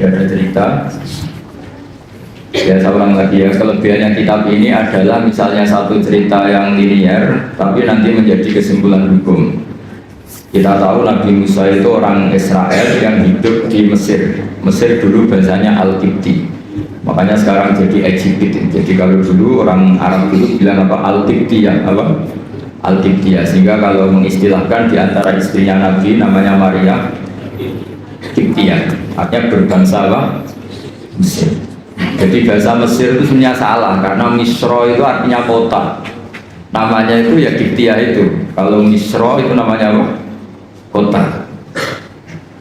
ada cerita. Ya saya ulang lagi ya, kelebihannya kitab ini adalah misalnya satu cerita yang linear tapi nanti menjadi kesimpulan hukum. Kita tahu Nabi Musa itu orang Israel yang hidup di Mesir. Mesir dulu bahasanya Al-Qibti, makanya sekarang jadi Egypt. Jadi kalau dulu orang Arab itu bilang apa? Al-Qibtiyah, apa? Al-Qibtiyah. Sehingga kalau mengistilahkan di antara istrinya Nabi namanya Maria Qibtiyah, artinya berbangsa apa? Mesir. Jadi bahasa Mesir itu sebenarnya salah karena Misro itu artinya kota. Namanya itu ya Qibtiyah itu. Kalau Misro itu namanya apa? Kota.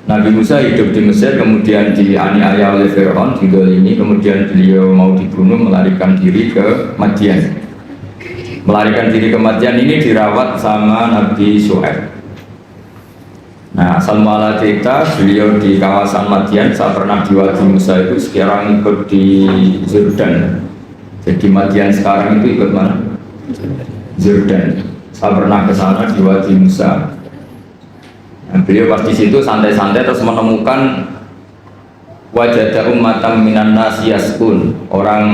Nabi Musa hidup di Mesir, kemudian dianiaya oleh Fir'aun, didolimi, kemudian beliau mau dibunuh, melarikan diri ke Madian. Melarikan diri ke Madian ini dirawat sama Nabi Syuaib. Nah, asal muala cerita beliau di kawasan Madian. Saya pernah di Wadi Musa itu, sekarang ikut di Jordan. Jadi Madian sekarang itu ikut mana? Jordan. Saya pernah ke sana di Wadi Musa. Nah, beliau pas di situ santai-santai terus menemukan wajada ummatan minan nasi yaskun, orang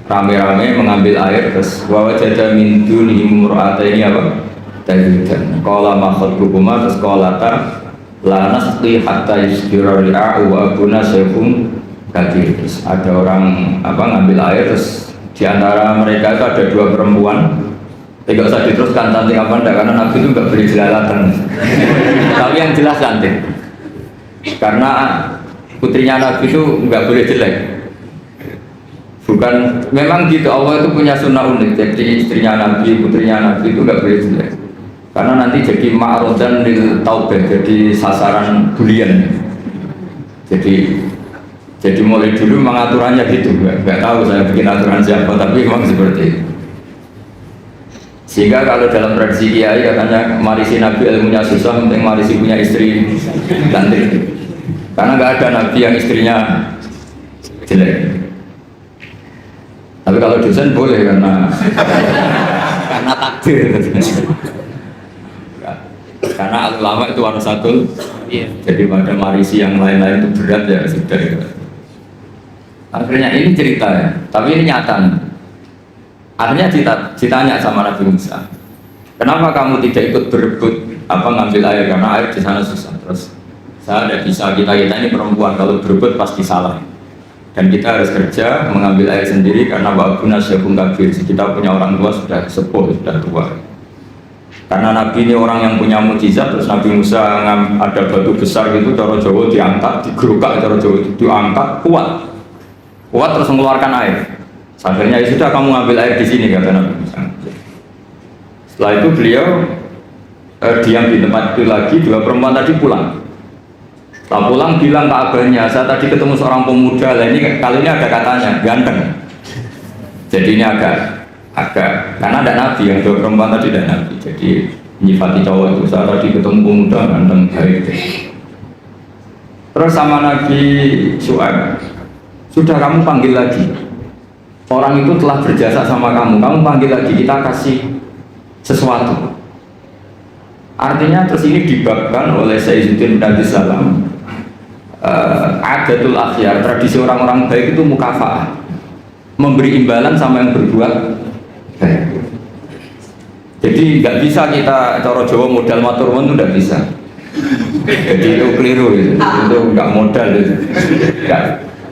rame-rame mengambil air. Terus wajada min dunihim mur'ataini apa? Tajudan. Qala ma khatbukuma, terus qala ta la nasqi hatta yusdira ri'a'u wa abuna syekhum kabir. Terus ada orang apa ngambil air, terus di antara mereka itu ada dua perempuan. Tidak usah diteruskan cantik apa enggak, karena Nabi itu enggak beri jelalatan. Tapi yang jelas cantik. Karena putrinya Nabi itu enggak boleh jelek. Bukan, memang gitu, Allah itu punya sunnah unik. Jadi istrinya Nabi, putrinya Nabi itu enggak boleh jelek. Karena nanti jadi ma'rudan lil taubah, jadi sasaran bulian. Jadi mulai dulu mengaturannya gitu. Enggak tahu saya bikin aturan siapa, tapi memang seperti itu. Sehingga kalau dalam tradisi kiai katanya marisi Nabi ilmunya susah, penting marisi punya istri cantik. Karena nggak ada Nabi yang istrinya jelek. Tapi kalau dosen boleh karena takdir. Karena ulama itu warasatul, jadi pada marisi yang lain-lain itu berat ya sudah. Akhirnya ini cerita ya, tapi ini nyata nih. Akhirnya ditanya sama Nabi Musa, kenapa kamu tidak ikut berebut ngambil air, karena air di sana susah. Terus saya tidak bisa, kita ini perempuan, kalau berebut pasti salah. Dan kita harus kerja mengambil air sendiri karena wabuna syekhun kabir, kita punya orang tua sudah sepuh, sudah tua. Karena Nabi ini orang yang punya mukjizat. Terus Nabi Musa ada batu besar gitu, cara Jawa diangkat, digerukak, cara Jawa diangkat kuat terus mengeluarkan air. Akhirnya ya sudah, kamu ngambil air di sini, kata Nabi Musa. Setelah itu beliau diam di tempat itu lagi. Dua perempuan tadi pulang. Setelah pulang bilang ke abahnya, saya tadi ketemu seorang pemuda. Lah ini kali ini ada katanya ganteng. Jadi ini agak karena ada Nabi, yang dua perempuan tadi ada Nabi. Jadi nyifati cowok itu, saya tadi ketemu pemuda ganteng baik. Terus sama Nabi Syuaib, sudah kamu panggil lagi. Orang itu telah berjasa sama kamu panggil lagi, kita kasih sesuatu. Artinya terus ini dibabkan oleh Sayyiduddin bin Abdus Salam, adatul akhyar, tradisi orang-orang baik itu mukafa'ah, memberi imbalan sama yang berbuat baik. Jadi nggak bisa kita cara Jawa modal matur nuwun itu nggak bisa. Jadi itu keliru itu nggak modal itu.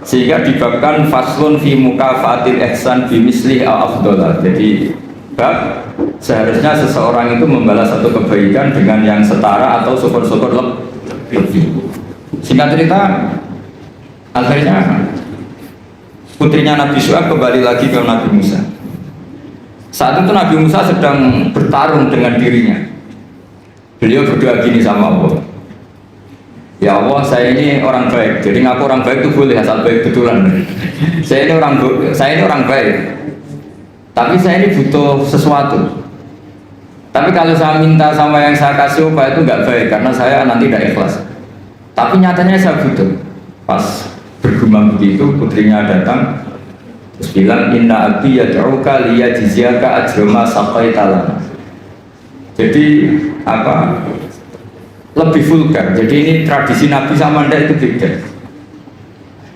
Sehingga dibabkan faslun fi mukafaatil ihsan bi misli al afdhalah. Jadi bab seharusnya seseorang itu membalas satu kebaikan dengan yang setara atau syukur-syukur lebih. Singkat cerita, akhirnya putrinya Nabi Syuaib kembali lagi ke Nabi Musa. Saat itu Nabi Musa sedang bertarung dengan dirinya. Beliau berdoa gini sama Allah, ya Allah, saya ini orang baik. Jadi ngaku orang baik itu boleh, asal baik betulan. Saya ini orang baik. Tapi saya ini butuh sesuatu. Tapi kalau saya minta sama yang saya kasih upah itu nggak baik, karena saya nanti tidak ikhlas. Tapi nyatanya saya butuh. Pas bergumam begitu, putrinya datang terus bilang, inna abi yad'uka liyajziyaka ajrama saqaita lana. Jadi lebih vulgar. Jadi ini tradisi Nabi sama Anda itu beda.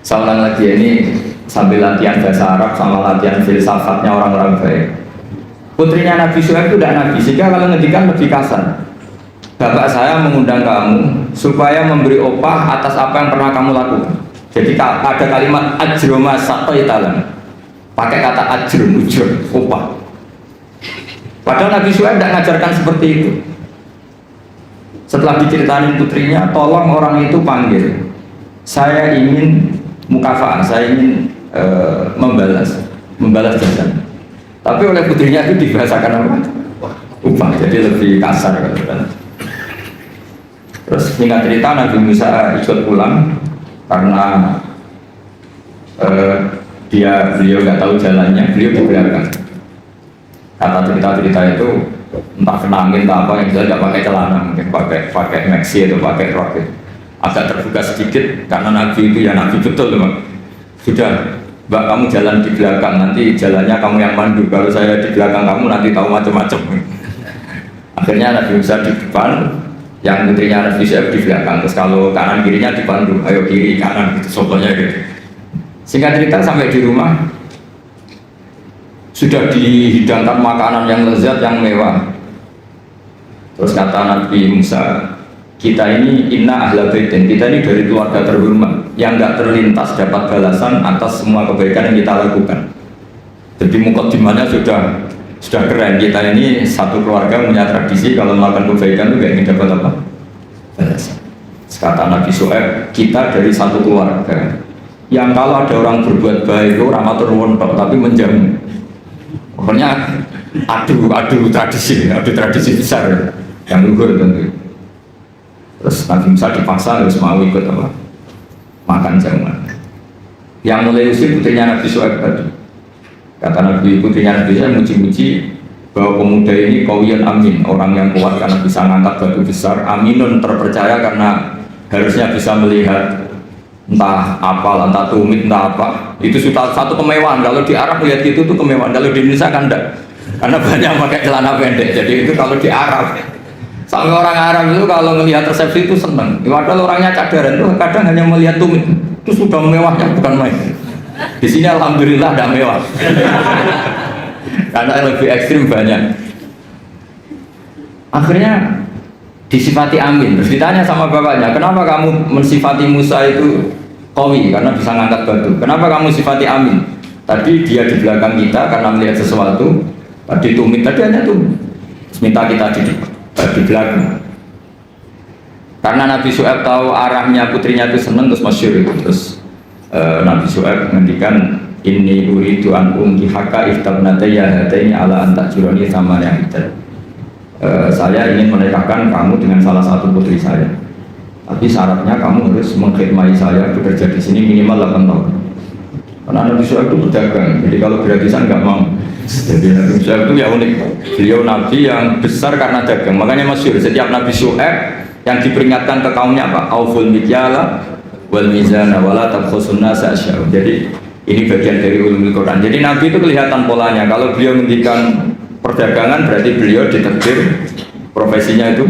Saya ulang lagi ini sambil latihan bahasa Arab sama latihan filsafatnya orang-orang baik. Putrinya Nabi Syuaib itu tidak Nabi, sehingga kalau ngendikan lebih kasar. Bapak saya mengundang kamu supaya memberi opah atas apa yang pernah kamu lakukan. Jadi ada kalimat ajroma saqaitalan, pakai kata ajrun, ujur, opah. Padahal Nabi Syuaib tidak mengajarkan seperti itu. Setelah diceritain putrinya, tolong orang itu panggil. Saya ingin mukafaah, saya ingin membalas jasa. Tapi oleh putrinya itu dibahasakan apa? Upah, jadi lebih kasar kan. Terus singkat cerita Nabi Musa ikut pulang karena beliau nggak tahu jalannya, beliau di belakang. Kata cerita itu entah kena angin entah apa, yang jelas nggak pakai celana, mungkin pakai maxi atau pakai rok. Agak terbuka sedikit karena Nabi itu ya Nabi betul teman. Sudah, Mbak, kamu jalan di belakang, nanti jalannya kamu yang mandu. Kalau saya di belakang kamu nanti tahu macam-macam. Akhirnya Nabi Musa di depan, yang putrinya Nabi Syuaib di belakang. Terus kalau kanan kirinya dipandu, ayo kiri kanan, gitu, contohnya gitu. Singkat cerita sampai di rumah sudah dihidangkan makanan yang lezat, yang mewah. Terus kata Nabi Musa, kita ini inna ahla baitin, kita ini dari keluarga terhormat yang nggak terlintas dapat balasan atas semua kebaikan yang kita lakukan. Jadi mukadimahnya sudah keren. Kita ini satu keluarga punya tradisi kalau melakukan kebaikan itu nggak ingin dapat apa? Balasan. Kata Nabi Syuaib, kita dari satu keluarga yang kalau ada orang berbuat baik itu orang atur wontok tapi menjamin. Pokoknya adu tradisi besar yang luhur tentu. Terus Nabi Musa dipaksa harus mau ikut apa? Makan jamuan. Yang mulai usir putrinya Nabi Syuaib tadi. Kata Nabi, putrinya Nabi Syuaib muji-muji bahwa pemuda ini qawiyyun amin, orang yang kuat karena bisa ngangkat batu besar, aminun terpercaya karena harusnya bisa melihat entah apa, entah tumit, entah apa. Itu sudah satu kemewahan. Kalau di Arab lihat gitu tuh kemewahan. Kalau di Indonesia kan enggak, karena banyak pakai celana pendek. Jadi itu kalau di Arab. Sampai orang Arab itu kalau melihat resepsi itu senang. Padahal orangnya cadaran itu kadang hanya melihat tumit itu sudah mewahnya bukan main. Di sini alhamdulillah tidak mewah. Karena lebih ekstrim banyak. Akhirnya disifati amin. Terus ditanya sama bapaknya, kenapa kamu mensifati Musa itu qawi karena bisa ngangkat batu? Kenapa kamu sifati amin? Tadi dia di belakang kita karena melihat sesuatu. Tadi tumit, tadi hanya tumit. Minta kita di belakang. Karena Nabi Syuaib tahu arahnya putrinya itu senang, terus masyhur itu. Terus Nabi Syuaib menghentikan inni uridu an unkihaka iftabnatayya hataini ala an ta'jurani sama yang itu. Saya ingin menikahkan kamu dengan salah satu putri saya. Tapi syaratnya kamu harus mengkhidmati saya bekerja di sini minimal 8 tahun. Karena Nabi Syuaib itu berdagang, jadi kalau gratisan nggak mau. Jadi Nabi Syuaib itu ya unik. Beliau Nabi yang besar karena dagang. Makanya masyhur setiap Nabi Syuaib yang diperingatkan ke kaumnya apa? Auful mikyala wal mizana wala tabkhusun nasa asya'u. Jadi ini bagian dari ulumul Quran. Jadi Nabi itu kelihatan polanya. Kalau beliau menghentikan perdagangan berarti beliau ditakdir profesinya itu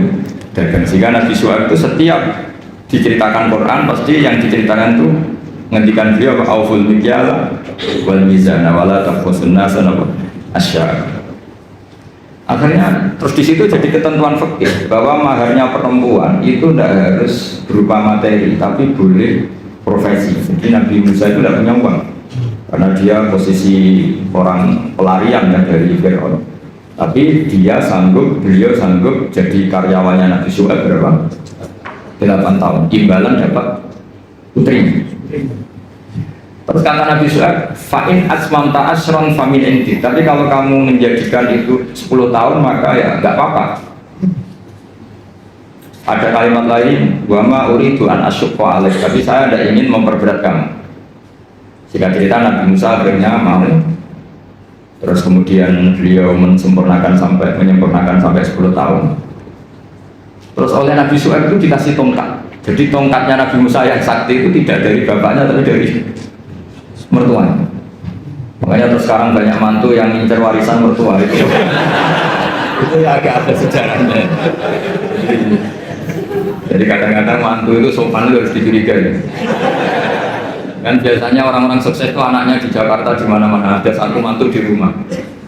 dagang. Sehingga Nabi Syuaib itu setiap diceritakan Quran pasti yang diceritakan itu menghentikan beliau auful mikyala wal mizana wala tabkhusun nasa asya'u. Akhirnya terus di situ jadi ketentuan fikih bahwa maharnya perempuan itu tidak harus berupa materi tapi boleh profesi. Jadi Nabi Musa itu tidak punya uang karena dia posisi orang pelarian ya dari Fir'aun. Tapi beliau sanggup jadi karyawannya Nabi Syuaib berapa? 8 tahun. Imbalan dapat putrinya. Terus kata Nabi Syuaib, fa'in asmamta asron famin inti. Tapi kalau kamu menjadikan itu 10 tahun maka ya nggak apa-apa. Ada kalimat lain, wa ma uridu an asyqa alaik. Tapi saya tidak ingin memperberat kamu. Jika cerita Nabi Musa akhirnya mau. Terus kemudian beliau menyempurnakan sampai 10 tahun. Terus oleh Nabi Syuaib itu dikasih tongkat. Jadi tongkatnya Nabi Musa yang sakti itu tidak dari bapaknya tapi dari mertua. Makanya terus sekarang banyak mantu yang ngincer warisan mertua itu. Itu ya agak ada sejarahnya. Jadi kadang-kadang mantu itu sopan itu harus dicurigai. Kan biasanya orang-orang sukses itu anaknya di Jakarta di mana-mana, ada satu mantu di rumah.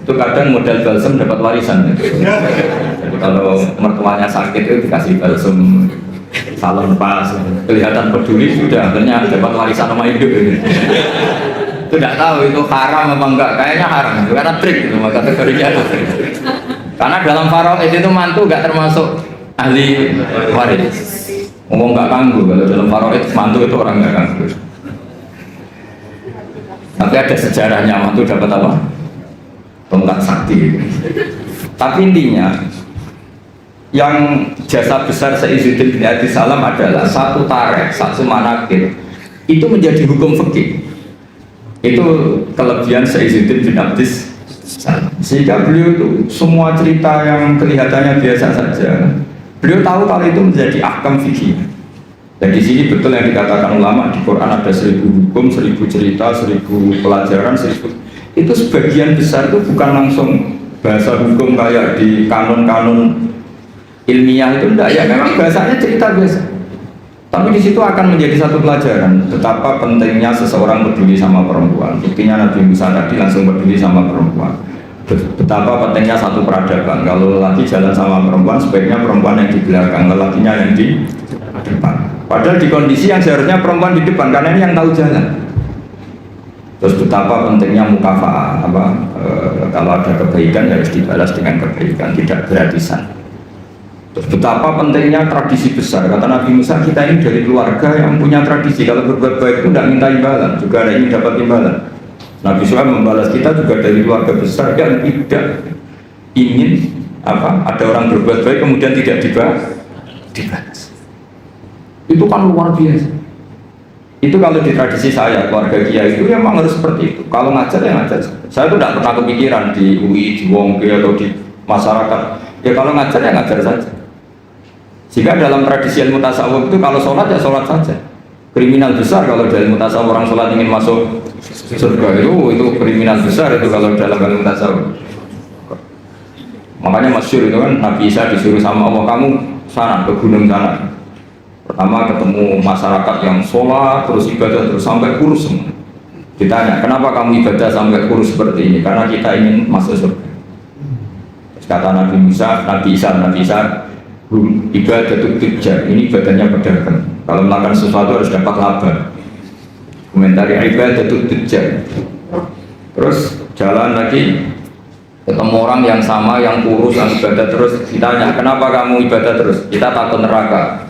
Itu kadang modal balsem dapat warisan. Jadi kalau mertuanya sakit itu dikasih balsem salon pas, kelihatan peduli sudah, akhirnya dapat warisan sama hidup. Itu tidak tahu itu haram apa enggak, kayaknya haram, karena trik itu kategorinya itu trik. Karena dalam faraid itu mantu enggak termasuk ahli waris. Ngomong enggak ganggu, kalau dalam faraid mantu itu orang enggak ganggu. Tapi ada sejarahnya mantu dapat apa? Tongkat sakti. Tapi intinya yang jasa besar Izzuddin bin Abdis Salam adalah satu tarikh, satu manaqib itu menjadi hukum fikih. Itu kelebihan Izzuddin bin Abdis Salam. Sehingga beliau itu semua cerita yang kelihatannya biasa saja, beliau tahu kalau itu menjadi ahkam fikih. Dan di sini betul yang dikatakan ulama di Quran ada 1000 hukum, 1000 cerita, 1000 pelajaran, 1000. Itu sebagian besar itu bukan langsung bahasa hukum kayak di kanon-kanon ilmiah itu enggak ya, memang bahasanya cerita biasa. Tapi di situ akan menjadi satu pelajaran betapa pentingnya seseorang peduli sama perempuan. Buktinya Nabi Musa tadi langsung peduli sama perempuan. Betapa pentingnya satu peradaban. Kalau lelaki jalan sama perempuan, sebaiknya perempuan yang di belakang, lelakinya yang di depan. Padahal di kondisi yang seharusnya perempuan di depan, karena ini yang tahu jalan. Terus betapa pentingnya mukafa'ah, kalau ada kebaikan harus dibalas dengan kebaikan, tidak gratisan. Terus betapa pentingnya tradisi besar. Kata Nabi Musa, kita ini dari keluarga yang punya tradisi. Kalau berbuat baik itu tidak minta imbalan, juga ada ingin dapat imbalan. Nabi Musa membalas kita juga dari keluarga besar yang tidak ingin ada orang berbuat baik kemudian tidak dibalas. Itu kan luar biasa. Itu kalau di tradisi saya, keluarga kiai itu ya memang harus seperti itu. Kalau ngajar ya ngajar. Saya tuh tidak pernah kepikiran di UI, di Wongke atau di masyarakat. Ya kalau ngajar ya ngajar saja. Jika dalam tradisi ilmu tasawuf itu kalau sholat ya sholat saja. Kriminal besar kalau dalam ilmu tasawuf orang sholat ingin masuk surga itu kriminal besar itu kalau dalam ilmu tasawuf. Makanya masyhur itu kan Nabi Isa disuruh sama Allah, kamu sana ke gunung sana. Pertama ketemu masyarakat yang sholat terus ibadah terus sampai kurus semua. Ditanya, kenapa kamu ibadah sampai kurus seperti ini? Karena kita ingin masuk surga. Terus kata Nabi Musa, Nabi Isa, ibadah itu tujar. Ini ibadahnya pedagang. Kalau melakukan sesuatu harus dapat laba. Komentari ibadah itu tujar. Terus jalan lagi ketemu orang yang sama yang kurus yang ibadah terus. Ditanya, kenapa kamu ibadah terus? Kita takut neraka.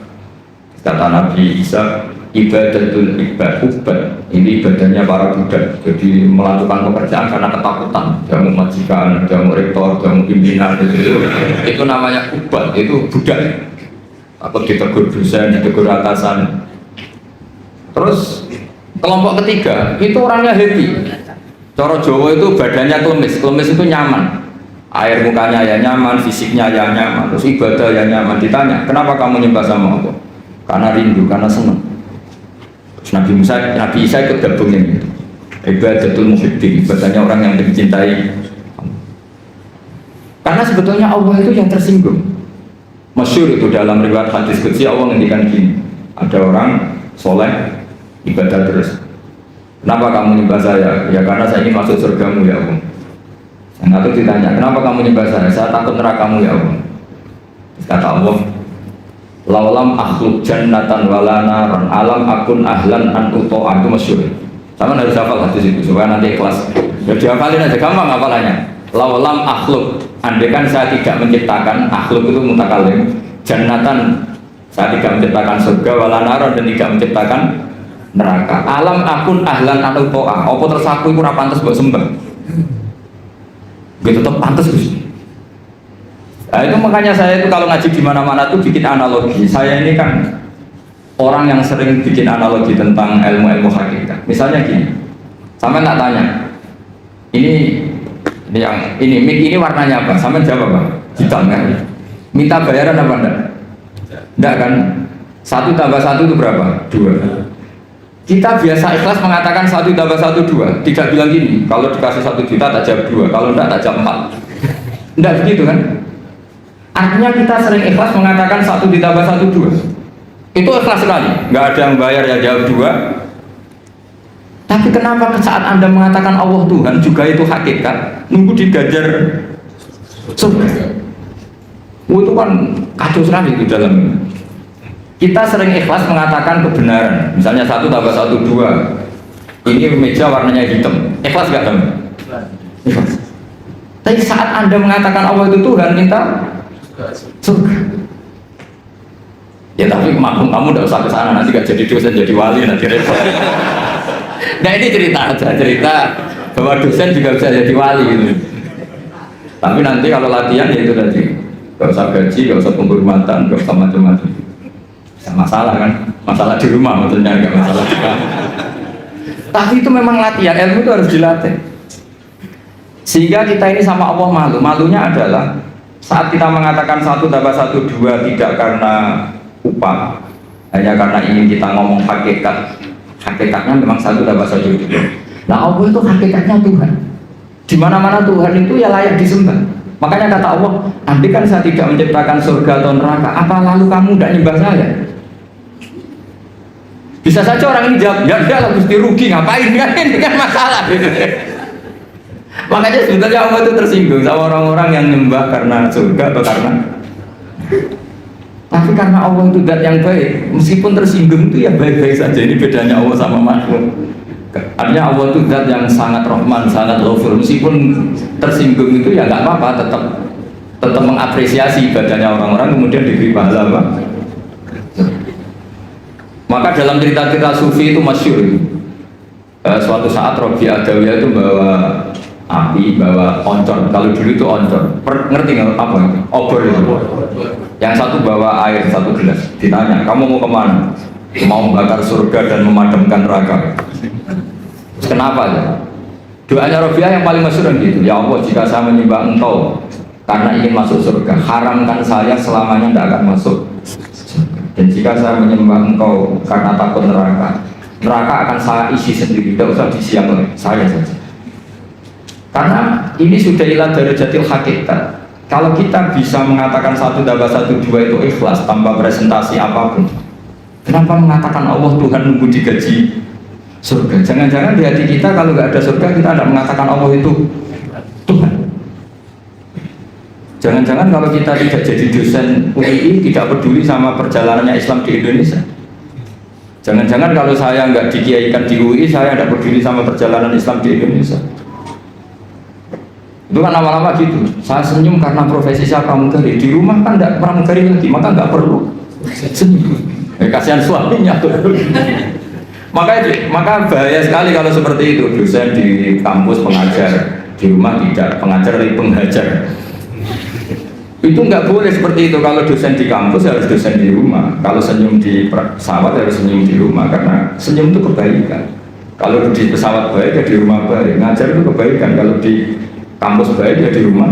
Kata Nabi Isa, ibadatul ubad, ini ibadahnya para budak. Jadi melakukan pekerjaan karena ketakutan. Jamu majikan, jamu rektor, jamu pimpinan itu namanya ubad, itu budak. Takut ditegur dosen, ditegur atasan. Terus kelompok ketiga itu orangnya happy. Coro Jawa itu badannya klemis, klemis itu nyaman. Air mukanya ya nyaman, fisiknya ya nyaman, terus ibadah ya nyaman. Ditanya, kenapa kamu nyembah sama Allah? Karena rindu, karena senang. Nabi Isa ikut gabungin itu. Ibadatul muhibbin, ibadahnya orang yang mencintai. Karena sebetulnya Allah itu yang tersinggung. Masyhur itu dalam riwayat hadis qudsi Allah ngendikan gini. Ada orang soleh ibadah terus. Kenapa kamu nyembah saya? Ya karena saya ingin masuk surgamu ya Allah. Yang satu ditanya, kenapa kamu nyembah saya? Saya takut nerakamu ya Allah. Kata Allah, laulam akhluk jannatan wala naran alam akun ahlan an uto'a. Itu masyhur. Sama harus hafal hadis itu supaya nanti ikhlas. Ya dihafalin aja, gampang hafalannya. Laulam akhluk, andaikan saya tidak menciptakan, akhluk itu mutakalim, jannatan, saya tidak menciptakan surga wala naran dan tidak menciptakan neraka. Alam akun ahlan an uto'a. Apa terus aku itu ora pantes mbok sembah? Gitu tetap pantes Gus. Nah, itu makanya saya itu kalau ngaji di mana-mana tuh bikin analogi. Saya ini kan orang yang sering bikin analogi tentang ilmu-ilmu hakikat. Misalnya gini, sampai tak tanya, ini mic ini warnanya apa? Sampai jawab apa? Hitam kan? Minta bayaran apa enggak? Enggak kan? 1 tambah 1 itu berapa? 2. Kita biasa ikhlas mengatakan 1 tambah 1 2. Tidak bilang gini, kalau dikasih 1 juta tak jawab 2, kalau enggak tak jawab 4. Enggak begitu kan? Artinya kita sering ikhlas mengatakan 1 ditambah 1 2. Itu ikhlas sekali. Nggak ada yang bayar ya jawab 2. Tapi kenapa saat Anda mengatakan Allah Tuhan juga itu hakikat, nunggu digajar surga? Itu kan kacau sekali di dalam. Kita sering ikhlas mengatakan kebenaran, misalnya 1 tambah 1 2. Ini meja warnanya hitam, ikhlas gak kamu? Ikhlas. Tapi saat Anda mengatakan Allah itu Tuhan, minta surga. Ya tapi maklum kamu tidak usah ke sana, nanti gak jadi dosen jadi wali nanti repot. Nah ini cerita aja, cerita bahwa dosen juga bisa jadi wali gitu. Tapi nanti kalau latihan ya itu tadi, gak usah gaji, gak usah penghormatan, gak usah macam-macam. Masalah kan, masalah di rumah maksudnya, gak masalah di kamu. Tapi itu memang latihan, ilmu itu harus dilatih. Sehingga kita ini sama Allah malu. Malunya adalah saat kita mengatakan 1 tambah 1 2 tidak karena upah, hanya karena ingin kita ngomong hakikat. Hakikatnya memang 1 tambah 1 2. Nah Allah itu hakikatnya Tuhan. Di mana-mana Tuhan itu ya layak disembah. Makanya kata Allah, andai kan saya tidak menciptakan surga atau neraka, apa lalu kamu tidak nyembah saya? Bisa saja orang ini jawab, ya enggak lah Gusti, rugi ngapain kan, ini kan masalah gitu. Makanya sebenarnya Allah itu tersinggung sama orang-orang yang nyembah karena surga atau karena, tapi karena Allah itu zat yang baik, meskipun tersinggung itu ya baik-baik saja. Ini bedanya Allah sama makhluk. Artinya Allah itu zat yang sangat rahman, sangat ghafur. Meskipun tersinggung itu ya nggak apa-apa, tetap mengapresiasi ibadahnya orang-orang, kemudian diberi pahala apa? Maka dalam cerita-cerita sufi itu masyhur. Suatu saat Robi Adawiyah itu bawa api, bawa oncor. Kalau dulu itu oncor. Ngerti nggak apa itu? Obor itu. Yang satu bawa air 1 gelas. Ditanya, kamu mau kemana? Mau membakar surga dan memadamkan neraka. Kenapa ya? Doanya Robiah yang paling masyhur gitu. Ya Allah, jika saya menyembah Engkau karena ingin masuk surga, haramkan saya selamanya tidak akan masuk. Dan jika saya menyembah Engkau karena takut neraka, neraka akan saya isi sendiri, tidak usah disiang oleh saya saja. Karena ini sudah ilah dari jatil hakikat. Kalau kita bisa mengatakan 1 tambah 1 2 itu ikhlas tanpa presentasi apapun, kenapa mengatakan Allah Tuhan nunggu digaji surga? Jangan-jangan di hati kita kalau nggak ada surga kita tidak mengatakan Allah itu Tuhan. Jangan-jangan kalau kita tidak jadi dosen UI tidak peduli sama perjalanannya Islam di Indonesia. Jangan-jangan kalau saya nggak dikiaikan di UI saya tidak peduli sama perjalanan Islam di Indonesia. Itu kan lama-lama gitu. Saya senyum karena profesi saya pramugari. Di rumah kan tidak pramugari lagi, maka nggak perlu senyum. Kasihan suaminya tuh. Maka bahaya sekali kalau seperti itu. Dosen di kampus pengajar, di rumah tidak pengajar tapi penghajar. Itu nggak boleh seperti itu. Kalau dosen di kampus harus dosen di rumah. Kalau senyum di pesawat harus senyum di rumah karena senyum itu kebaikan. Kalau di pesawat baik ya di rumah baik. Ngajar itu kebaikan. Kalau di kampus baik ya di rumah.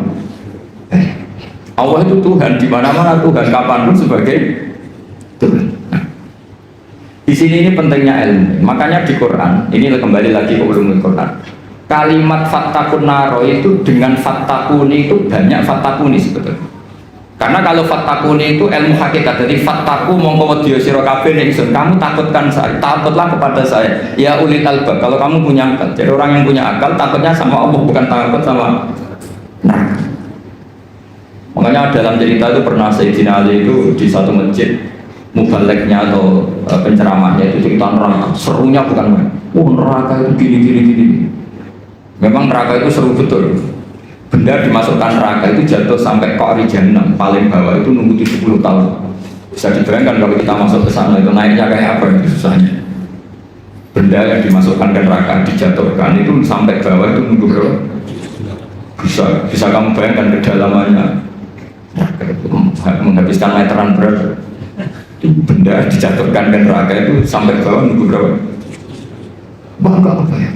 Allah itu Tuhan di mana-mana Tuhan, kapanpun sebagai Tuhan. Di sini ini pentingnya ilmu. Makanya di Quran ini kembali lagi ke ulumul Quran. Kalimat fattakun naro itu dengan fattakuni itu banyak fattakuni sebetulnya. Karena kalau fattakuni itu ilmu hakikat. Jadi fattaku mongko wedya sira kabeh ning ingsun, kamu takutkan saya, takutlah kepada saya. Ya ulil albab, kalau kamu punya akal. Jadi orang yang punya akal takutnya sama Allah, bukan takut sama neraka. Makanya dalam cerita itu pernah Sayyidina Ali itu di satu masjid mubaliknya atau penceramahnya itu cerita neraka. Serunya bukan main. Oh neraka itu gini. Memang neraka itu seru betul. Benda dimasukkan neraka itu jatuh sampai Qa'ri Jahannam paling bawah itu nunggu 70 tahun. Bisa dibayangkan kalau kita masuk ke sana itu naiknya kayak apa itu susahnya. Benda yang dimasukkan ke neraka dijatuhkan itu sampai bawah itu nunggu berapa? Bisa kamu bayangkan kedalamannya. Menghabiskan meteran berapa? Benda dijatuhkan ke neraka itu sampai bawah nunggu berapa? Bangga apa ya?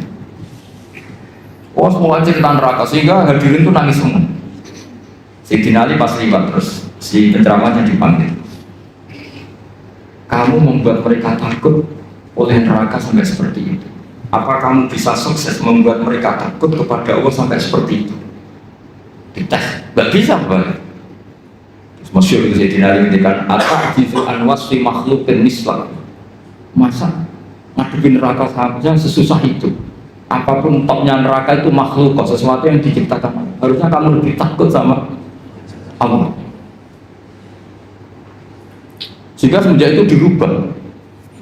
Oh semua cerita neraka sehingga hadirin tuh nangis semua. Sayyidina Ali pas liwat terus si penceramahnya dipanggil. Kamu membuat mereka takut oleh neraka sampai seperti itu. Apa kamu bisa sukses membuat mereka takut kepada Allah sampai seperti itu? Dites, nggak bisa Pak. Masyhur Sayyidina Ali ngendikan, "At-ta'jizu an wasfi makhluqin mislah." Masa ngadepin neraka saja sesusah itu. Apapun topnya neraka itu makhluk, sesuatu yang diciptakan. Harusnya kamu lebih takut sama Allah. Sehingga semenjak itu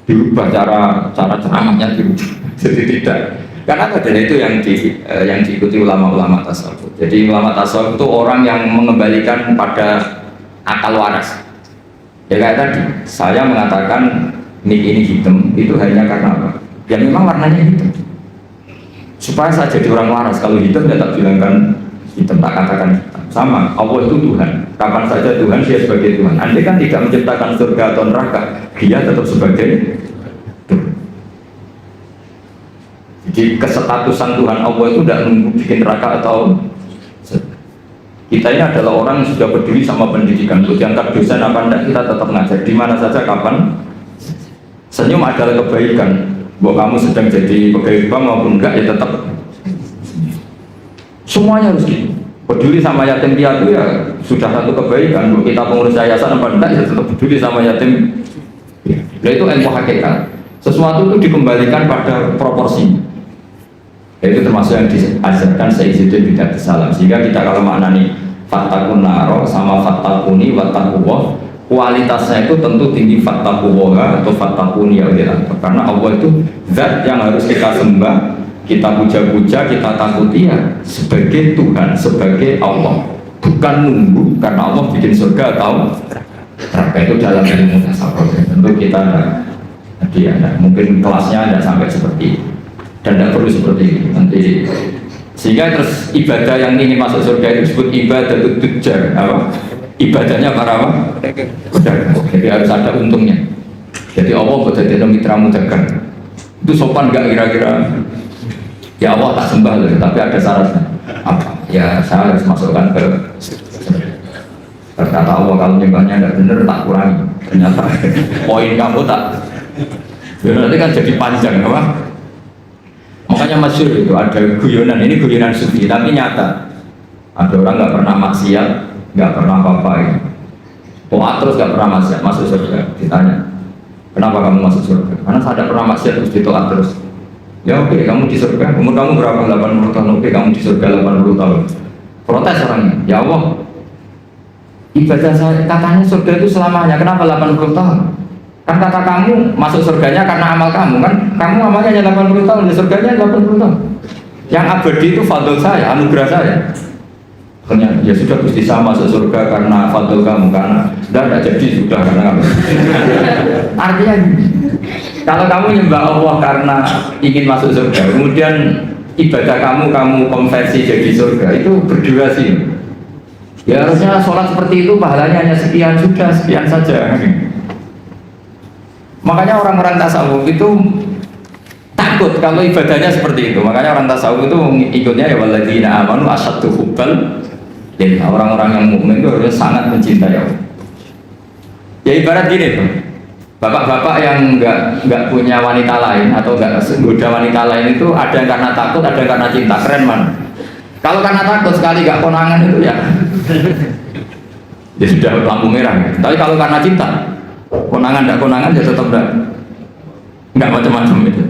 dirubah cara ceramahnya dirubah. Jadi tidak. Karena adalah itu yang diikuti ulama-ulama tasawuf. Jadi ulama tasawuf itu orang yang mengembalikan pada akal waras. Ya kayak tadi, saya mengatakan ini hitam itu hanya karena apa? Ya memang warnanya hitam. Supaya saya jadi orang waras, kalau hitam saya tak bilangkan hitam, tak katakan hitam. Sama, Allah itu Tuhan. Kapan saja Tuhan, dia sebagai Tuhan. Andai kan tidak menciptakan surga atau neraka, dia tetap sebagai Tuhan. Jadi kesetatusan Tuhan Allah itu tidak nunggu bikin neraka atau kita ini adalah orang yang sudah peduli sama pendidikan. Untuk diangkat dosen apa enggak, kita tetap ngajar di mana saja, kapan. Senyum adalah kebaikan. Bahwa kamu sedang jadi pegawai bank maupun enggak, ya tetap semuanya harus gitu. Peduli sama yatim piatu ya sudah satu kebaikan. Bahwa kita pengurus yayasan apa enggak, ya tetap peduli sama yatim. Nah itu ilmu hakikat. Sesuatu itu dikembalikan pada proporsi. Itu termasuk yang diajarkan Sayyiduddin Bid'ah Salam. Sehingga kita kalau maknani fattakun naro sama fattakuni wattaquwah, kualitasnya itu tentu tinggi fattaquwah atau fattakuni ya. Karena Allah itu zat yang harus kita sembah, kita puja-puja, kita takuti ya sebagai Tuhan, sebagai Allah. Bukan nunggu karena Allah bikin surga atau neraka. Itu dalam ilmu tasawuf. Tentu kita ada mungkin kelasnya ada sampai seperti itu. Dan tidak perlu seperti itu nanti. Sehingga terus ibadah yang ingin masuk surga itu disebut ibadah tujar. Apa? Ibadahnya para apa? Pedagang. Jadi harus ada untungnya. Jadi Allah buat jadi mitramu dagang. Itu sopan nggak kira-kira? Ya Allah tak sembah loh, tapi ada syaratnya. Apa? Ya saya harus masukkan ke. Kata Allah kalau nyembahnya nggak benar tak kurangi. Ternyata poin kamu tak. Nanti kan jadi panjang, apa? Makanya masyhur itu ada guyonan, ini guyonan sufi tapi nyata. Ada orang nggak pernah maksiat, nggak pernah apa-apa. Toat terus nggak pernah maksiat, masuk surga. Ditanya, kenapa kamu masuk surga? Karena saya tidak pernah maksiat terus ditoat terus. Ya oke, kamu di surga. Umur kamu berapa? 80 tahun. Oke, kamu di surga 80 tahun. Protes orangnya, ya Allah. Ibadah saya katanya surga itu selamanya. Kenapa 80 tahun? Kan kata kamu masuk surganya karena amal kamu kan, kamu amalnya hanya 80 tahun, ya surganya 80 tahun. Yang abadi itu fadl saya, anugerah saya. Ternyata ya sudah Gusti saya masuk surga karena fadl kamu, karena tidak jadi sudah karena kamu. Artinya kalau kamu nyembah Allah karena ingin masuk surga, kemudian ibadah kamu konversi jadi surga, itu berdurasi. Ya harusnya sholat seperti itu pahalanya hanya sekian, sudah sekian saja. Makanya orang-orang tasawuf itu takut kalau ibadahnya seperti itu. Makanya orang tasawuf itu ikutnya ya walladzina amanu asyaddu hubbal lillah. Orang-orang yang mukmin itu harus sangat mencintai Allah. Ya ibarat gini tuh, bapak-bapak yang nggak punya wanita lain atau nggak goda wanita lain itu ada yang karena takut, ada yang karena cinta. Keren man. Kalau karena takut sekali nggak konangan itu ya, ya sudah lampu merah. Tapi kalau karena cinta, konangan ya tetap nggak macam-macam itu.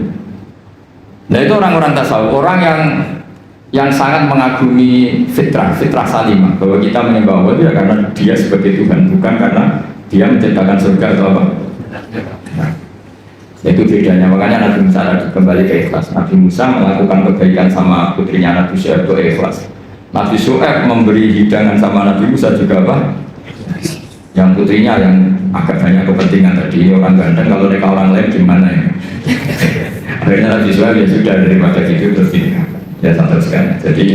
Nah itu orang-orang tasawuf, orang yang sangat mengagumi fitrah salimah, bahwa kita menyembah Allah ya karena dia sebagai Tuhan, bukan karena dia menciptakan surga atau apa. Nah, itu bedanya. Makanya Nabi Musa kembali ke ikhlas. Nabi Musa melakukan kebaikan sama putrinya Nabi Syuaib itu ikhlas. Nabi Syuaib memberi hidangan sama Nabi Musa juga apa? Yang putrinya yang agak banyak kepentingan tadi, orang ganteng, kalau mereka orang lain gimana ya? Akhirnya Nabi Syuaib ya sudah, daripada gitu terus ini ya sangat sekali. Jadi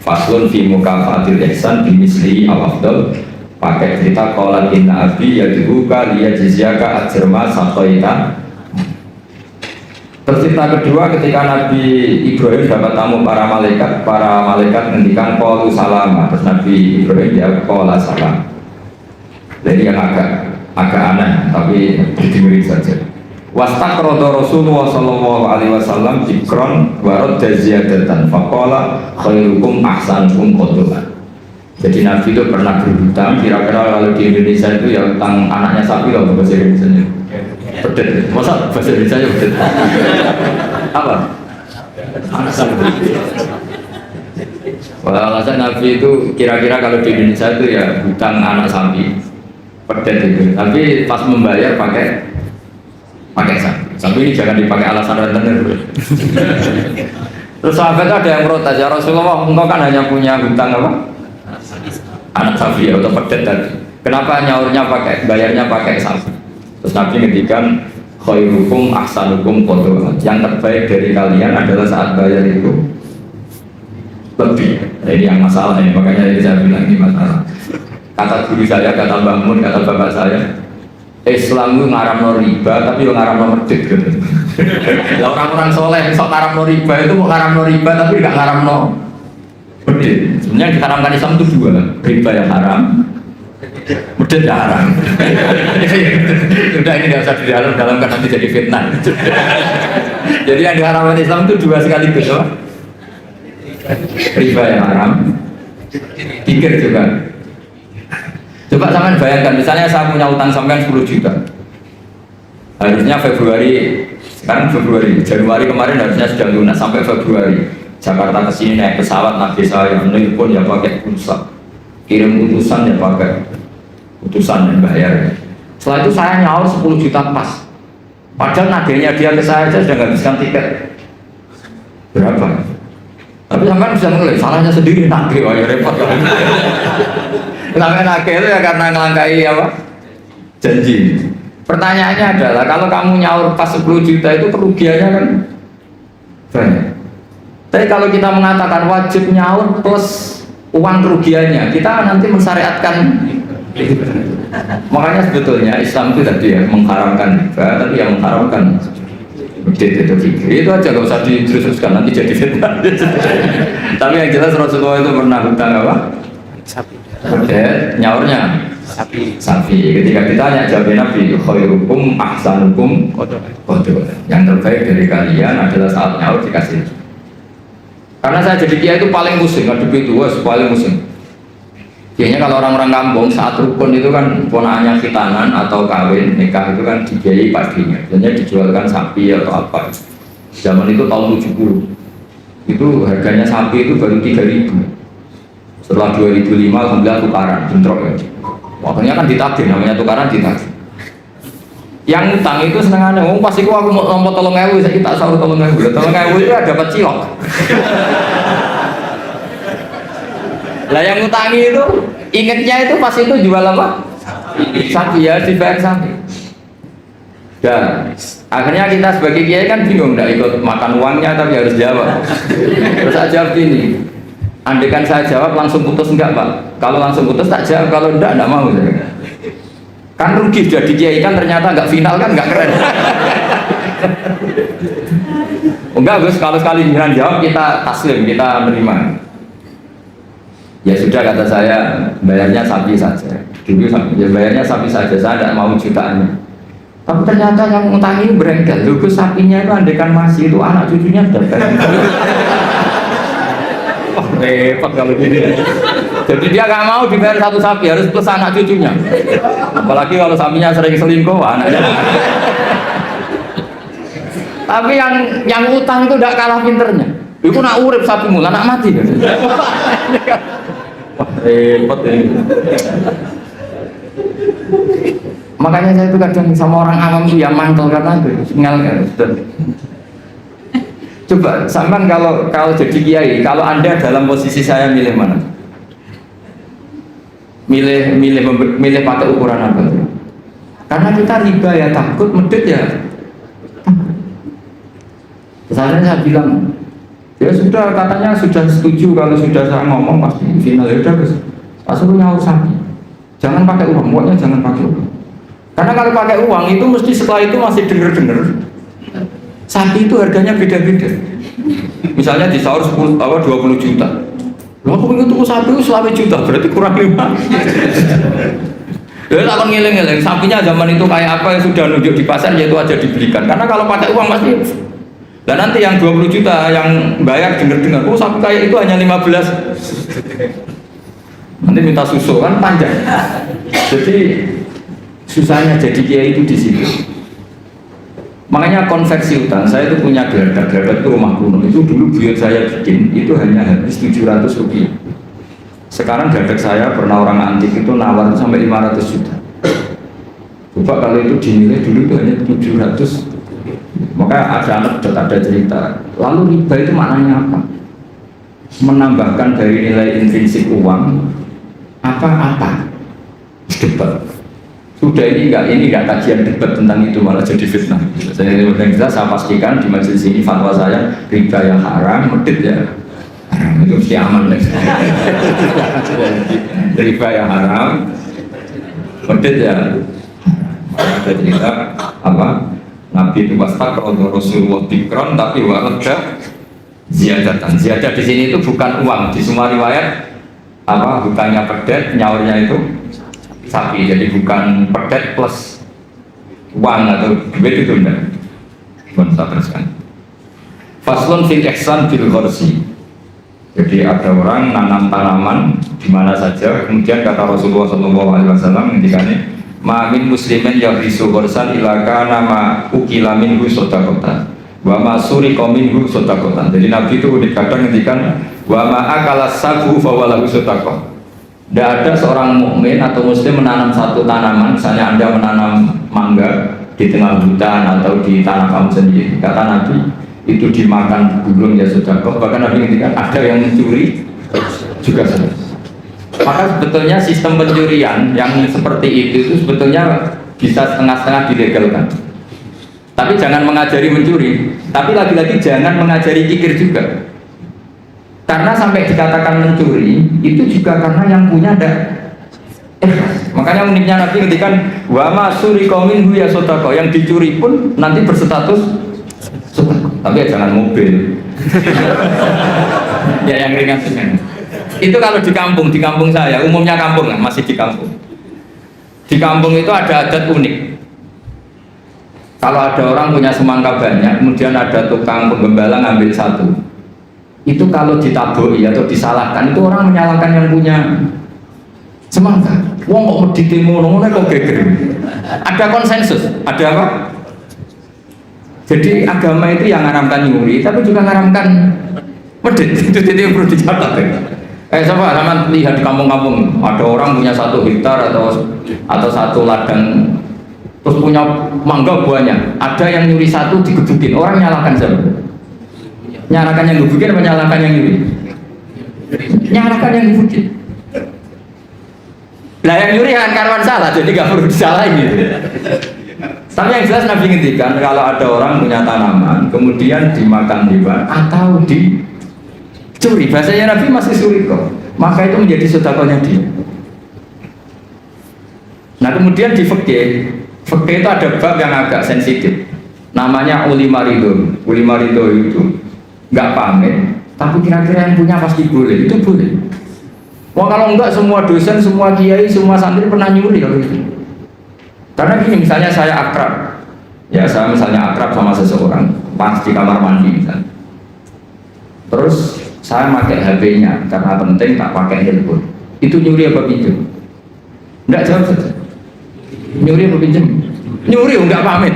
faslun fi mukafatil ihsan bimisli al-afdal, pakai cerita qalat inna abi yad'uka liyajziyaka ajrama saqaita. Terus cerita kedua ketika Nabi Ibrahim dapat tamu para malaikat ngendikan qalu salama, terus Nabi Ibrahim dia qala salam. Jadi yang agak aneh, tapi didengarin saja. Wastaqrada Rasulullah sallallahu alaihi wasallam zikron warad ziyadatan faqala khairukum ahsanukum qadran. Jadi Nabi itu pernah berhutang, kira-kira kalau di Indonesia itu ya utang anaknya sapi loh bahasa Indonesia. Pedet. Masa bahasa Indonesia nya pedet? Apa? Anak sapi. Wah, alasan Nabi itu kira-kira kalau di Indonesia itu ya hutang anak sapi, pedet itu. Tapi pas membayar pakai sapi. Sapi ini jangan dipakai alasan rentenir. Terus sahabat ada yang protes, ya Rasulullah, engkau kan hanya punya hutang apa? Anak sapi atau pedet tadi. Kenapa nyaurnya pakai, bayarnya pakai sapi? Terus Nabi ngendikan khairukum ahsanukum qadwa. Yang terbaik dari kalian adalah saat bayar itu lebih. Nah, ini yang masalah ini, makanya saya bilang ini masalah. Kata guru saya, kata Mbah Mun, kata bapak saya, Islam itu ngaramno riba, tapi yang ngaramno medit gitu. Lah orang-orang soleh sok ngaramno riba itu mau ngaramno riba tapi nggak ngaramno medit. Sebenarnya yang diharamkan Islam itu dua, riba yang haram, medit yang haram. Sudah ini nggak usah didalam-dalamkan nanti jadi fitnah. Jadi yang diharamkan Islam itu dua sekaligus, so? Riba yang haram, pikir juga. Coba sampean bayangkan, misalnya saya punya utang sampean 10 juta. Harusnya Februari, sekarang Februari, Januari kemarin harusnya sudah lunas sampai Februari. Jakarta ke sini naik pesawat, nabi saya nelpon ya pakai pulsa, kirim utusan ya pakai utusan dan bayar. Setelah itu saya nyaur 10 juta pas. Padahal nagihnya dia ke saya sudah menghabiskan tiket berapa? Tapi sampai bisa menilai, salahnya sendiri nagih, wah ya repot. Sampai nagih itu ya karena ngelangkai apa? Janji. Pertanyaannya adalah kalau kamu nyaur pas 10 juta itu kerugiannya kan banyak. Tapi kalau kita mengatakan wajib nyaur plus uang kerugiannya, kita nanti mensyariatkan. Makanya sebetulnya Islam itu tadi ya mengharamkan riba, tapi yang mengharamkan itu aja gak usah diteruskan nanti jadi fitnah. Tapi yang jelas Rasulullah itu pernah hutang apa? Sapi. Nyaurnya sapi. Ketika ditanya jawabnya Nabi, khairukum ahsanukum qadwa. Yang terbaik dari kalian adalah saat nyaur dikasih. Karena saya jadi kiai itu paling pusing, ngadepi itu paling pusing. Biasanya kalau orang-orang kampung saat rukun itu kan ponakannya khitanan atau kawin nikah itu kan dibiayai pastinya. Biasanya dijualkan sapi atau apa. Zaman itu tahun 70. Itu harganya sapi itu baru 3.000. Setelah 2005 alhamdulillah tukaran bentrok ya. Waktunya kan ditagih, namanya tukaran ditagih. Yang utang itu senengannya, pasti aku mau nomor 3.000, saya tak sahur 3.000. 3.000 itu dapat cilok. Lah yang ngutangi itu ingetnya itu pas itu jual apa? Sapi ya, dibayar sapi. Dan akhirnya kita sebagai kiai kan bingung, nggak ikut makan uangnya tapi harus jawab. Terus saya jawab gini, andaikan saya jawab langsung putus enggak Pak? Kalau langsung putus tak jawab, kalau enggak mau. Kan rugi sudah di kiai kan ternyata nggak final kan nggak keren. Enggak Gus, kalau sekali jiran jawab kita taslim, kita menerima. Ya sudah kata saya, bayarnya sapi saja. Dulu ya bayarnya sapi saja, saya tidak mau jutaannya. Tapi ternyata yang ngutangi berengkel. Loh sapinya itu andekan masih itu anak cucunya sudah bayar. Wah repot kalau gini. Jadi dia nggak mau dibayar satu sapi, harus plus anak cucunya. Apalagi kalau sapinya sering selingkuh, anaknya. Tapi yang utang itu tidak kalah pinternya. Itu nak urip sapi mula, nak mati. Wah repot ini. Makanya saya itu kadang sama orang awam itu yang mantel karena itu coba sampean kalau jadi kiai, kalau Anda dalam posisi saya milih mana? Milih pakai ukuran apa? Karena kita riba ya takut, medit ya. Saya bilang ya sudah, katanya sudah setuju kalau sudah saya ngomong pasti final ya udah Gus. Langsung nyaur sapi. Jangan pakai uang, pokoknya jangan pakai uang. Karena kalau pakai uang itu mesti setelah itu masih denger. Sapi itu harganya beda-beda. Misalnya di sahur 20 juta. Lalu aku ingin tunggu sapi itu 11 juta, berarti kurang 5. Lalu akan ngiling-ngiling, sapinya zaman itu kayak apa yang sudah nunjuk di pasar yaitu aja dibelikan. Karena kalau pakai uang pasti. Dan nanti yang 20 juta yang bayar dengar-dengar, oh sapi kayak itu hanya 15. Nanti minta susu kan panjang. Jadi susahnya jadi kiai itu di situ. Makanya konversi utang, saya itu punya geladak itu rumah kuno, itu dulu buyut saya bikin, itu hanya habis 700 rupiah. Sekarang geladak saya pernah orang antik itu nawar sampai 500 juta. Coba kalau itu dinilai dulu itu hanya 700. Maka ada anekdot, ada cerita. Lalu riba itu maknanya apa? Menambahkan dari nilai intrinsik uang apa-apa. Debat. Sudah ini enggak kajian debat tentang itu, malah jadi fitnah. Saya pastikan di majelis ini fatwa saya riba yang haram, medit ya. Haram itu mesti aman deh. Riba yang haram, medit ya. Ada cerita apa? Nabi itu wastak untuk Rasulullah dikron tapi warada ziyadatan. Ziyadah di sini itu bukan uang. Di semua riwayat apa bukannya pedet, nyaurnya itu sapi. Jadi bukan pedet plus uang atau duit itu enggak. Bukan teruskan. Faslun fil ihsan bil gharsi. Jadi ada orang nanam tanaman di mana saja, kemudian kata Rasulullah SAW ngendikane ma'min muslimin yagrisu gharsan ila kana ma ukila minhu sadaqatan wa ma suriqa minhu sadaqatan. Jadi Nabi itu kadang ngendikan wa ma akala sabu fa walahu sadaqah. Tidak ada seorang mukmin atau muslim menanam satu tanaman, misalnya Anda menanam mangga di tengah hutan atau di tanah kamu sendiri. Kata Nabi, itu dimakan burung ya sedekah. Bahkan Nabi ngendikan ada yang mencuri juga sedekah. Maka sebetulnya sistem pencurian yang seperti itu sebetulnya bisa setengah-setengah dilegalkan. Tapi jangan mengajari mencuri, tapi lagi-lagi jangan mengajari kikir juga. Karena sampai dikatakan mencuri itu juga karena yang punya ada makanya uniknya Nabi ngendikan wa ma suriqa minhu ya sedekah, yang dicuri pun nanti berstatus sedekah. Tapi ya jangan mobil. Ya yang ringan-ringan. Itu kalau di kampung saya, umumnya kampung lah, masih di kampung. Di kampung itu ada adat unik. Kalau ada orang punya semangka banyak, kemudian ada tukang penggembala ngambil satu. Itu kalau ditabuhi atau disalahkan, itu orang menyalahkan yang punya semangka. Wong kok medite ngono kok geger. Ada konsensus, ada apa? Jadi agama itu yang ngaramkan nyuri, tapi juga ngaramkan medit. Itu perlu dicatat. Coba sama lihat di kampung-kampung, ada orang punya 1 hektar atau 1 ladang, terus punya mangga banyak. Ada yang nyuri 1 digebukin, orang nyalakan siapa? Nyalakan yang gebukin apa nyalakan yang nyuri? Nyalakan yang gebukin. Nah yang nyuri kan karuan salah, jadi gak perlu disalahin gitu. Tapi yang jelas Nabi ngendikan kalau ada orang punya tanaman, kemudian dimakan hewan atau dicuri, bahasanya Nabi masih suri kok, maka itu menjadi sedekahnya dia. Nah kemudian di fikih itu ada bab yang agak sensitif, namanya ulima ridho. Ulima ridho itu nggak pamit, tapi kira-kira yang punya pasti boleh, itu boleh. Wah kalau enggak semua dosen, semua kiai, semua santri pernah nyuri kalau itu. Karena gini, misalnya saya akrab, ya saya misalnya akrab sama seseorang, pas di kamar mandi misalnya. Terus saya pakai HP-nya karena penting, tak pakai handphone. Itu nyuri apa pinjam? Enggak, jawab saja. Nyuri apa pinjam? Nyuri, enggak pamit.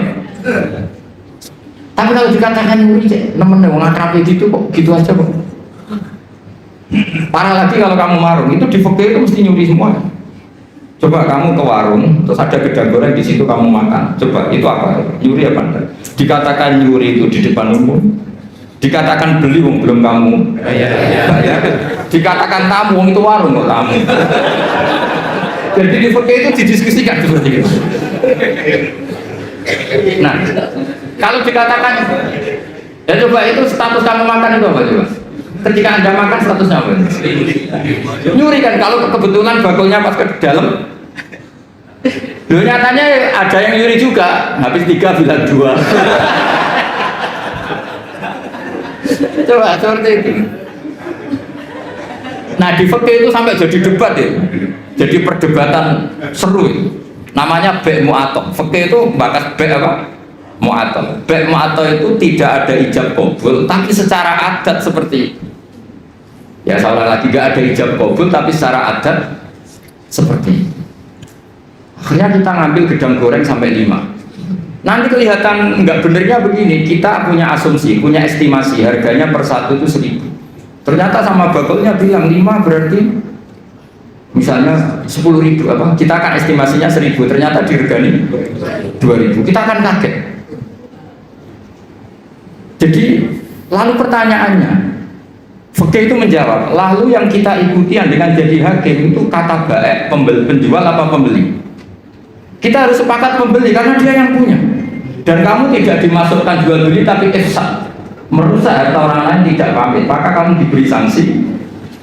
Tapi kalau dikatakan nyuri, temen-temen wong akrab itu kok gitu aja kok. Parah lagi kalau kamu marung, itu di fikih itu mesti nyuri semua. Coba kamu ke warung, terus ada gedang goreng di situ kamu makan. Coba itu apa? Nyuri apa enggak? Dikatakan nyuri itu di depan umum. Dikatakan beli wong belum kamu bayar. Dikatakan tamu wong itu warung kok tamu. Jadi di fikih itu didiskusikan seperti itu. Nah, kalau dikatakan ya coba itu status kamu makan itu apa coba? Ketika Anda makan statusnya apa? Nyuri kan, kalau kebetulan bakulnya pas ke dalam. Loh nyatanya ada yang nyuri juga, habis 3 bilang 2. Coba seperti itu. Nah di fikih itu sampai jadi debat ya, jadi perdebatan seru ya. Namanya bek mu'atok. Fikih itu bakas bek apa? Mu'atok. Bek mu'atok itu tidak ada ijab qabul, tapi secara adat seperti itu. Ya seolah lagi tidak ada ijab qabul, tapi secara adat seperti itu. Akhirnya kita ngambil gedang goreng sampai 5. Nanti kelihatan nggak benernya begini, kita punya asumsi, punya estimasi harganya per satu itu 1.000. Ternyata sama bakulnya bilang 5 berarti misalnya 10.000 apa? Kita akan estimasinya 1.000, ternyata diregani 2.000. Kita akan kaget. Jadi lalu pertanyaannya, fikih itu menjawab, lalu yang kita ikuti dengan jadi hakim itu kata baik, penjual apa pembeli? Kita harus sepakat pembeli karena dia yang punya. Dan kamu tidak dimasukkan jual beli tapi ifsad, merusak harta orang lain tidak pamit, maka kamu diberi sanksi,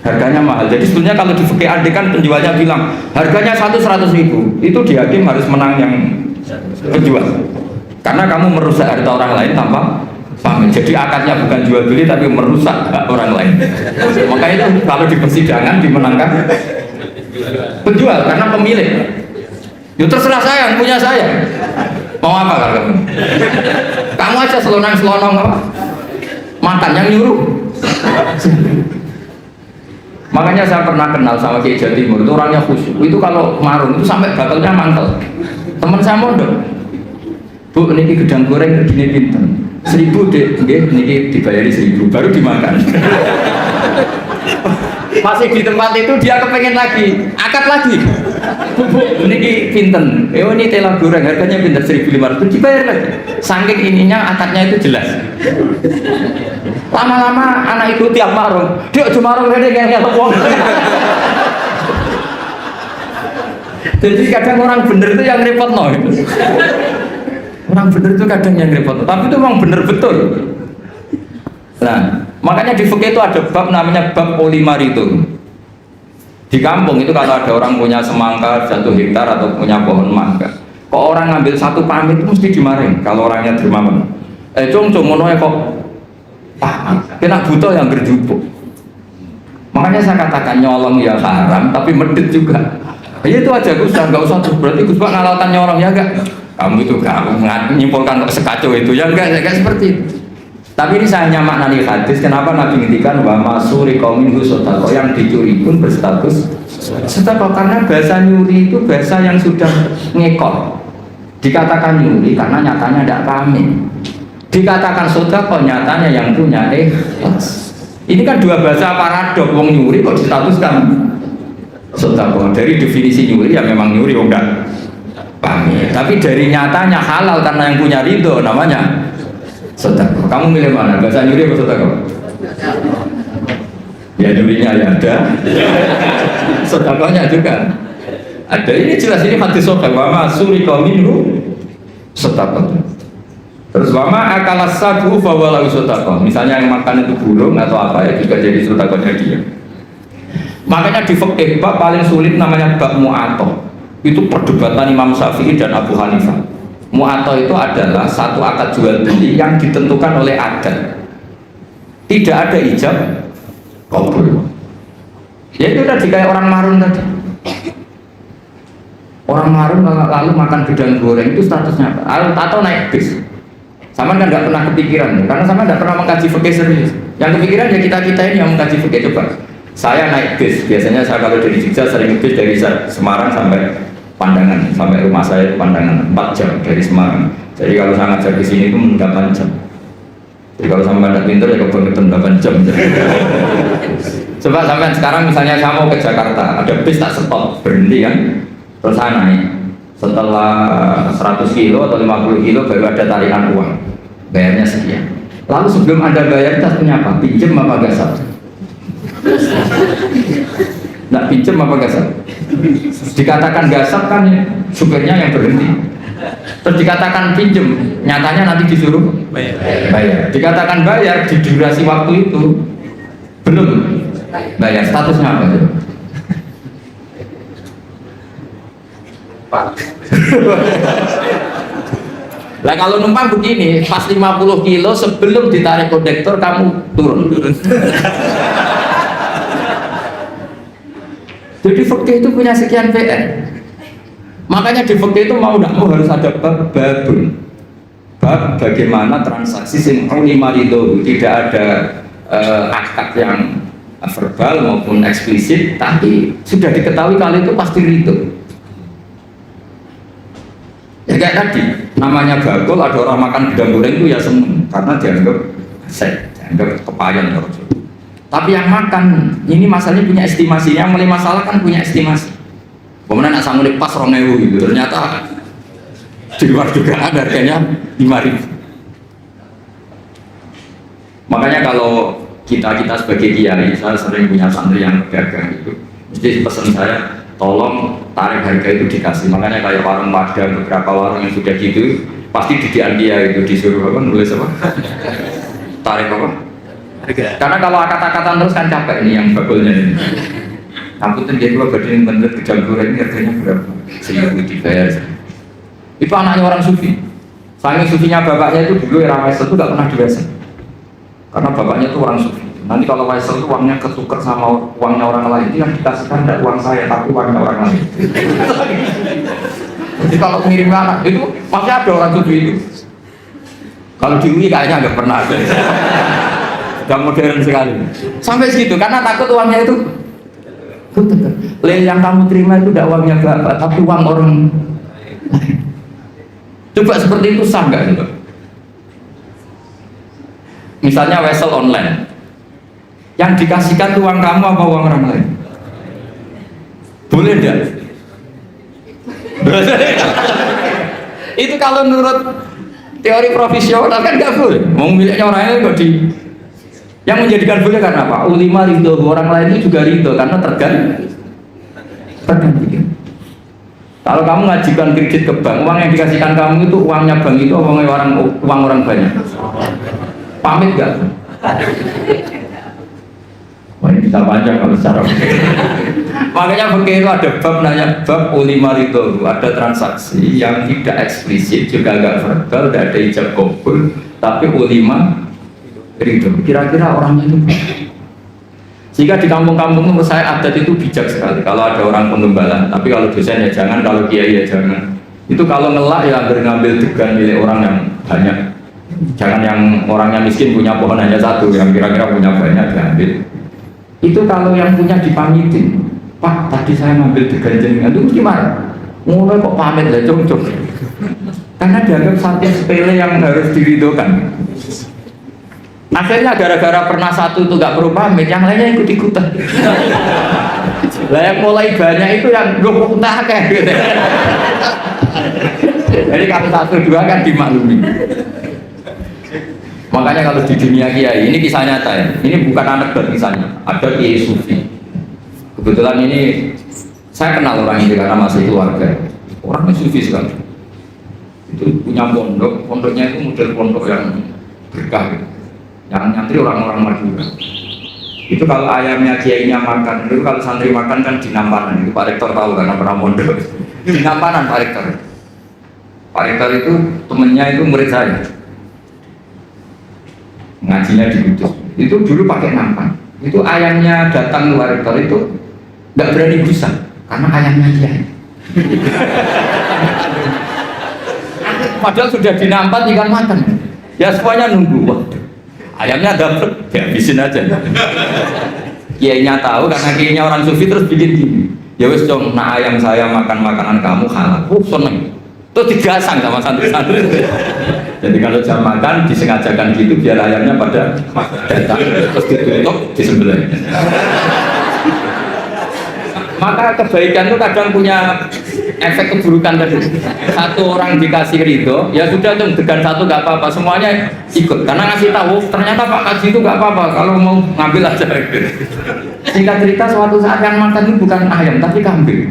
harganya mahal. Jadi sebenarnya kalau di fikih ade kan penjualnya bilang harganya 100.000, itu di hakim harus menang yang penjual. Karena kamu merusak harta orang lain tanpa pamit. Jadi akadnya bukan jual beli tapi merusak hak orang lain. Maka itu kalau di persidangan dimenangkan penjual karena pemilik. Ya terserah saya, yang punya saya. Mau apa kalau kamu? Kamu aja selonang-selonong apa? Makan yang nyuruh. Makanya saya pernah kenal sama Kiai Jawa Timur, itu orangnya khusyuk. Itu kalau marung itu sampai bakalnya mantel. Teman saya mondok. Bu, ini gedang goreng begini pinten. 1.000 deh, ini dibayari 1.000 baru dimakan. Masih di tempat itu dia kepengen lagi, akad lagi. Bu, ini pinten. Ini telah goreng harganya pinten 1.500 dibayar lagi. Saking ininya akadnya itu jelas. Lama-lama anak itu tiap marung, dia cuma marung rene ngel wong. Jadi kadang orang bener itu yang repot no. Orang bener itu kadang yang repot, tapi itu memang bener betul. Nah, makanya di fikih itu ada bab namanya bab polimar itu. Di kampung itu kalau ada orang punya semangka 1 hektar atau punya pohon mangga, kok orang ngambil 1 pamit itu mesti dimarahin kalau orangnya dermawan. Cung ngono ya kok kena buta yang berjubuk. Makanya saya katakan nyolong ya haram tapi medit juga. Ya itu aja Gus, nggak usah terus berarti Gus Pak ngalautan nyolong ya enggak. Kamu itu kamu nyimpulkan kok sekacau itu ya enggak seperti itu. Tapi ini saya hanya maknani hadis. Kenapa Nabi ngendikan wa masuri qaumin husotako, yang dicuri pun berstatus sedekah, karena bahasa nyuri itu bahasa yang sudah ngekor. Dikatakan nyuri karena nyatanya tidak pamit. Dikatakan sedekah nyatanya yang punya ikhlas. Ini kan dua bahasa paradok. Wong nyuri kok distatuskan sedekah. Dari definisi nyuri ya memang nyuri enggak pamit. Tapi dari nyatanya halal karena yang punya ridho namanya sedekah. Kamu milih mana? Bahasa nyuri atau sedekah? Ya nyurinya ya ada, sedekahnya juga ada. Ini jelas, ini hadis sahih. Wa ma surika minhu sedekah. Terus wa ma akala sabu fa wala sedekah. Misalnya yang makan itu burung atau apa ya juga jadi sedekahnya dia. Makanya di fikih bab paling sulit namanya bab mu'athah. Itu perdebatan Imam Syafi'i dan Abu Hanifah. Mu'athah itu adalah satu akad jual beli yang ditentukan oleh adat. Tidak ada ijab kabul. Ya itu tadi kayak orang marun tadi. Orang marun lalu makan gedang goreng itu statusnya apa? Atau naik bis. Sama kan nggak pernah kepikiran, karena sama nggak pernah mengkaji fikih serius. Yang kepikiran ya kita ini yang mengkaji fikih. Coba saya naik bis, biasanya saya kalau dari Jogja sering bis dari Semarang sampai Pandangan, sampai rumah saya itu Pandangan 4 jam dari Semarang. Jadi kalau saya ngajar ke sini itu 8 jam. Jadi kalau sampai ada pinter ya kebangetan 8 jam. Coba sampai sekarang misalnya saya mau ke Jakarta, ada bis tak stop, berhenti kan, terus saya naik. Setelah 100 kilo atau 50 kilo baru ada tarikan uang, bayarnya sekian. Lalu sebelum Anda bayar tas punya apa? Pinjem apa gasap? Nggak pinjem apa gasap? Dikatakan gasap kan supirnya yang berhenti. Terus dikatakan pinjem, nyatanya nanti disuruh bayar. Dikatakan bayar di durasi waktu itu belum bayar, statusnya apa itu? Pak. Lah kalau numpang begini, pas 50 kilo sebelum ditarik kondektor kamu turun. Jadi fikih itu punya sekian PR. Makanya di fikih itu mau tidak mau harus ada babun. Bab bagaimana transaksi sing ulima itu tidak ada akad yang verbal maupun eksplisit, tapi sudah diketahui kali itu pasti ridho. Ya kayak tadi, namanya bakul, ada orang makan gedang goreng itu ya seneng karena dianggap dianggap kepayan ya Rasul. Tapi yang makan, ini masalahnya punya estimasi, yang mulai masalah kan punya estimasi. Kemudian nak sanggup pas 2.000 gitu, ternyata di luar juga ada harganya 5.000. Makanya kalau kita sebagai kiai, saya sering punya santri yang pedagang itu, mesti pesan saya, tolong tarik harga itu dikasih. Makanya kayak warung Padang, beberapa warung yang sudah gitu, pasti didian dia itu disuruh apa, nulis apa? Tarik apa? Karena kalau kata-kata terus kan capek nih yang bakulnya ini. Aku tuh dia dua berdiri bener gedang goreng ini harganya berapa? 1.000 dibayar. Itu anaknya orang sufi. Saking sufinya bapaknya itu dulu era Waisel itu gak pernah diwaisil. Karena bapaknya itu orang sufi. Nanti kalau Waisel itu uangnya ketukar sama uangnya orang lain, itu yang dikasihkan tidak uang saya, tapi uangnya orang lain. Jadi kalau ngirim anak itu pasti ada orang sufi itu. Kalau di UI kayaknya nggak pernah ada. Sudah modern sekali. Sampai segitu karena takut uangnya itu. Yang kamu terima itu tidak uangnya bapak, tapi uang orang lain. Coba seperti itu sah nggak coba? Misalnya wesel online, yang dikasihkan uang kamu apa uang orang lain? Boleh enggak? Itu kalau menurut teori profesional kan nggak boleh. Mau miliknya orang lain kok di. Yang menjadikan boleh karena apa? Ulima ridho, orang lain itu juga ridho karena tergantikan. Kalau kamu ngajukan kredit ke bank, uang yang dikasihkan kamu itu uangnya bank itu uang orang banyak. Pamit nggak? Wah ini bisa panjang kalau secara makanya begini itu ada bab nanya bab ulima ridho, ada transaksi yang tidak eksplisit juga agak verbal, tidak ada ijab kabul, tapi ulima ridho. Kira-kira orangnya itu sehingga di kampung-kampung menurut saya adat itu bijak sekali. Kalau ada orang pengembala, tapi kalau dosen ya jangan, kalau kiai ya jangan. Itu kalau ngelak ya ngambil degan milik orang yang banyak. Jangan yang orangnya miskin punya pohon hanya satu, yang kira-kira punya banyak diambil. Itu kalau yang punya dipamitin, Pak tadi saya ngambil degan jenengan, itu gimana? Mulai kok pamit lah, cocok. Karena dianggap satu sepele yang harus diridhokan. Akhirnya gara-gara pernah satu itu gak perlu pamit, yang lainnya ikut-ikutan. Lah yang mulai banyak itu yang loh entah kayak gitu. Jadi kalau 1-2 kan dimaklumi. Makanya kalau di dunia kiai, ini kisah nyata ya. Ini bukan anekdot kisahnya. Ada kiai sufi. Kebetulan ini saya kenal orang ini karena masih keluarga. Orangnya sufi sekali. Itu punya pondok, pondoknya itu model pondok yang berkah gitu. Yang nyantri orang-orang Madura. Itu kalau ayamnya kiainya makan, itu kalau santri makan kan di nampanan. Itu Pak Rektor tahu karena pernah pondok. Di nampanan Pak Rektor. Pak Rektor itu temennya itu murid saya. Ngajinya di Kudus. Itu dulu pakai nampan. Itu ayamnya datang ke Pak Rektor itu nggak berani busa karena ayamnya kiai. Padahal sudah dinampan ikan makan. Ya semuanya nunggu. Waduh. Ayamnya dapet, habisin aja. Kiainya tahu karena kiainya orang sufi terus bikin gini. Ya wes dong, nah ayam saya makan makanan kamu halal. Seneng. Terus digasang sama santri-santri. Jadi kalau jam makan disengajakan gitu biar ayamnya pada datang terus ditutup disembelih. Maka kebaikan itu kadang punya efek keburukan tadi. Satu orang dikasih ridho, ya sudah tuh degan satu gak apa-apa, semuanya ikut. Karena ngasih tahu, ternyata Pak Kaji itu gak apa-apa, kalau mau ngambil aja. Singkat cerita suatu saat yang makan itu bukan ayam, tapi kambing.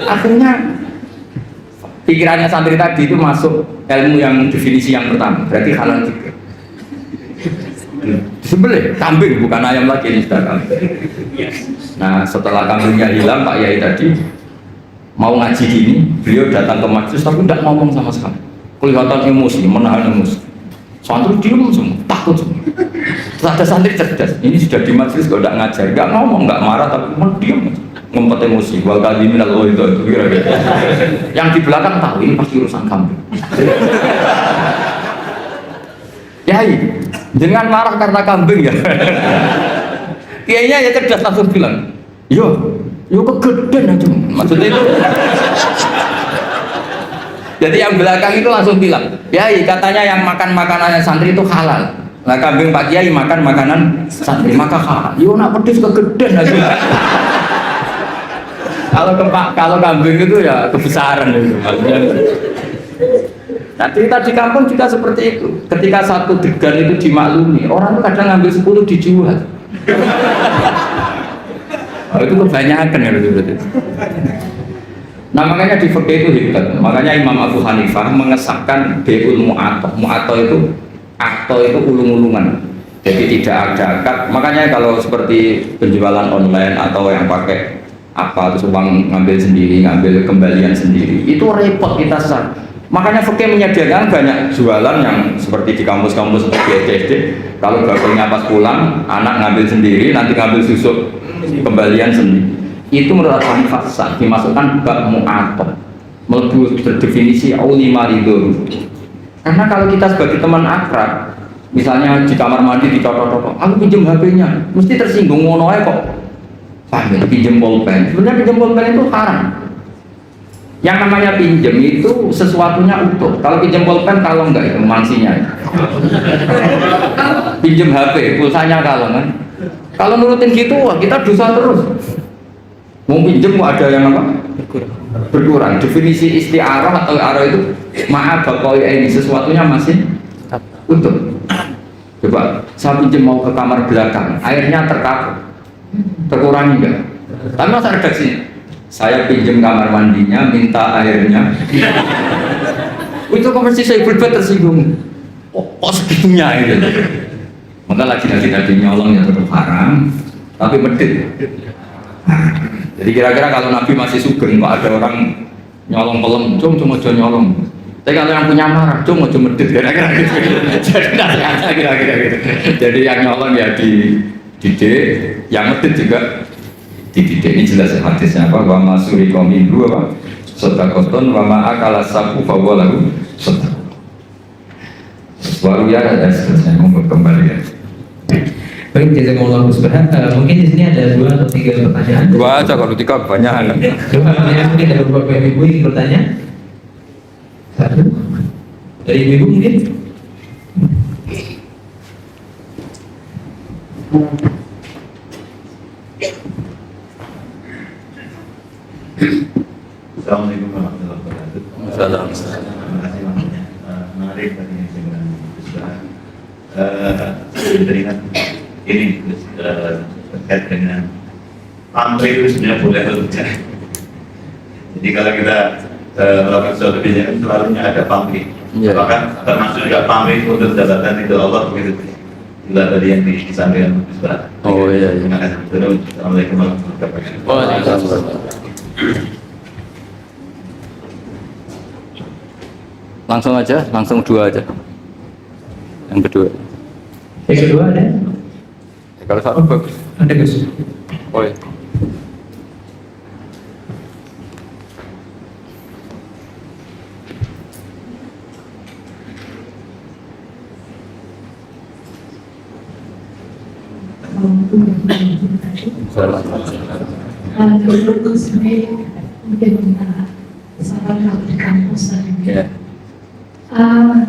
Akhirnya pikirannya santri tadi itu masuk ilmu yang definisi yang pertama, berarti halal juga. Disembelih kambing bukan ayam lagi, ini sudah kambing. Nah setelah kambingnya hilang Pak Yai tadi mau ngaji gini, beliau datang ke majelis tapi tidak ngomong sama sekali, kelihatan emosi, menahan emosi. Santri diem semua, takut semua. Terus ada santri cerdas, ini sudah di majelis kok tidak ngajar, nggak ngomong, nggak marah tapi diem, ngempet emosi. Wal kali minal itu kira-kira. Yang di belakang tahu ini pasti urusan kambing. Yai, jangan marah karena kambing ya. Kiainya ya cerdas langsung bilang, yo, Yo kegedean aja. Maksudnya itu. Jadi yang belakang itu langsung bilang, Kiai katanya yang makan makanan santri itu halal. Nah kambing Pak Kiai makan makanan santri maka halal. Yo nak pedes kegedean aja. Kalau kambing itu ya kebesaran itu. Nah cerita di kampung juga seperti itu. Ketika satu degan itu dimaklumi, orang itu kadang ngambil 10 dijual. Oh, itu kebanyakan ya berarti. Nah makanya di fikih itu hebat. Makanya Imam Abu Hanifah mengesahkan beul mu'atoh. Mu'atoh itu ulung-ulungan. Jadi tidak ada akad. Makanya kalau seperti penjualan online atau yang pakai apa terus uang ngambil sendiri, ngambil kembalian sendiri, itu repot kita sah. Makanya fikih menyediakan banyak jualan yang seperti di kampus-kampus seperti SD. Kalau bapaknya pas pulang, anak ngambil sendiri, nanti ngambil susu kembalian sendiri. Itu menurut Hanifah sah, dimasukkan bab mu'atoh, melebu berdefinisi auli maridun. Karena kalau kita sebagai teman akrab, misalnya di kamar mandi dicocok-cocok, aku pinjam HP-nya, mesti tersinggung ngono ae kok. Paham ya? Pinjam pulpen. Sebenarnya pinjam pulpen itu haram. Yang namanya pinjam itu sesuatunya utuh. Kalau pinjam pulpen kalau enggak itu mansinya. Pinjam HP, pulsanya kalau kan. Kalau nurutin gitu, wah kita dosa terus. Mau pinjam kok ada yang apa? Berkurang. Definisi istiarah atau arah itu maaf bapak ini sesuatunya masih utuh. Coba saya pinjam mau ke kamar belakang, airnya terkapur, terkurangi enggak? Tapi masa redaksinya? Saya pinjam kamar mandinya, minta airnya. Itu konversi saya berbuat tersinggung. Oh segitunya itu. Maka lagi-lagi tadi nyolong ya tetap haram, tapi medit. Jadi kira-kira kalau Nabi masih sugeng, kok ada orang nyolong pelem, cuma nyolong. Tapi kalau yang punya marah, cuma medit, kira-kira gitu. Jadi nasihatnya kira-kira gitu. Jadi yang nyolong ya dididik, yang medit juga dididik. Ini jelas hadisnya apa? Wa masuri komindu apa? Sodakoton wa ma'akala sabu fawa lagu sodakoton. Baru ya ada seterusnya, mau kembali ya. Baik, jazakumullah khairan. Mungkin di sini ada 2 atau 3 pertanyaan. 2 aja, kalau 3 banyak. 2 pertanyaan, mungkin ada beberapa ibu yang bertanya. 1 dari ibu mungkin. Assalamualaikum warahmatullahi wabarakatuh. Assalamualaikum. Terima kasih makanya menarik tadi yang saya bilang. Saya teringat ini terkait dengan pamrih itu sebenarnya boleh atau tidak. Jadi kalau kita melakukan suatu kebijakan selalunya ada pamrih. Ya. Bahkan termasuk juga pamrih untuk jabatan itu Allah begitu. Juga tadi yang disampaikan Ustaz. Oh iya. Terima kasih. Assalamualaikum warahmatullahi wabarakatuh. Waalaikumsalam. Langsung aja, langsung 2 aja. Yang kedua. Yang kedua ada? Kalau 1 bagus. Ada Gus. Oh iya. Dulu sebenarnya mungkin saran kalau di kampus tadi. Ya.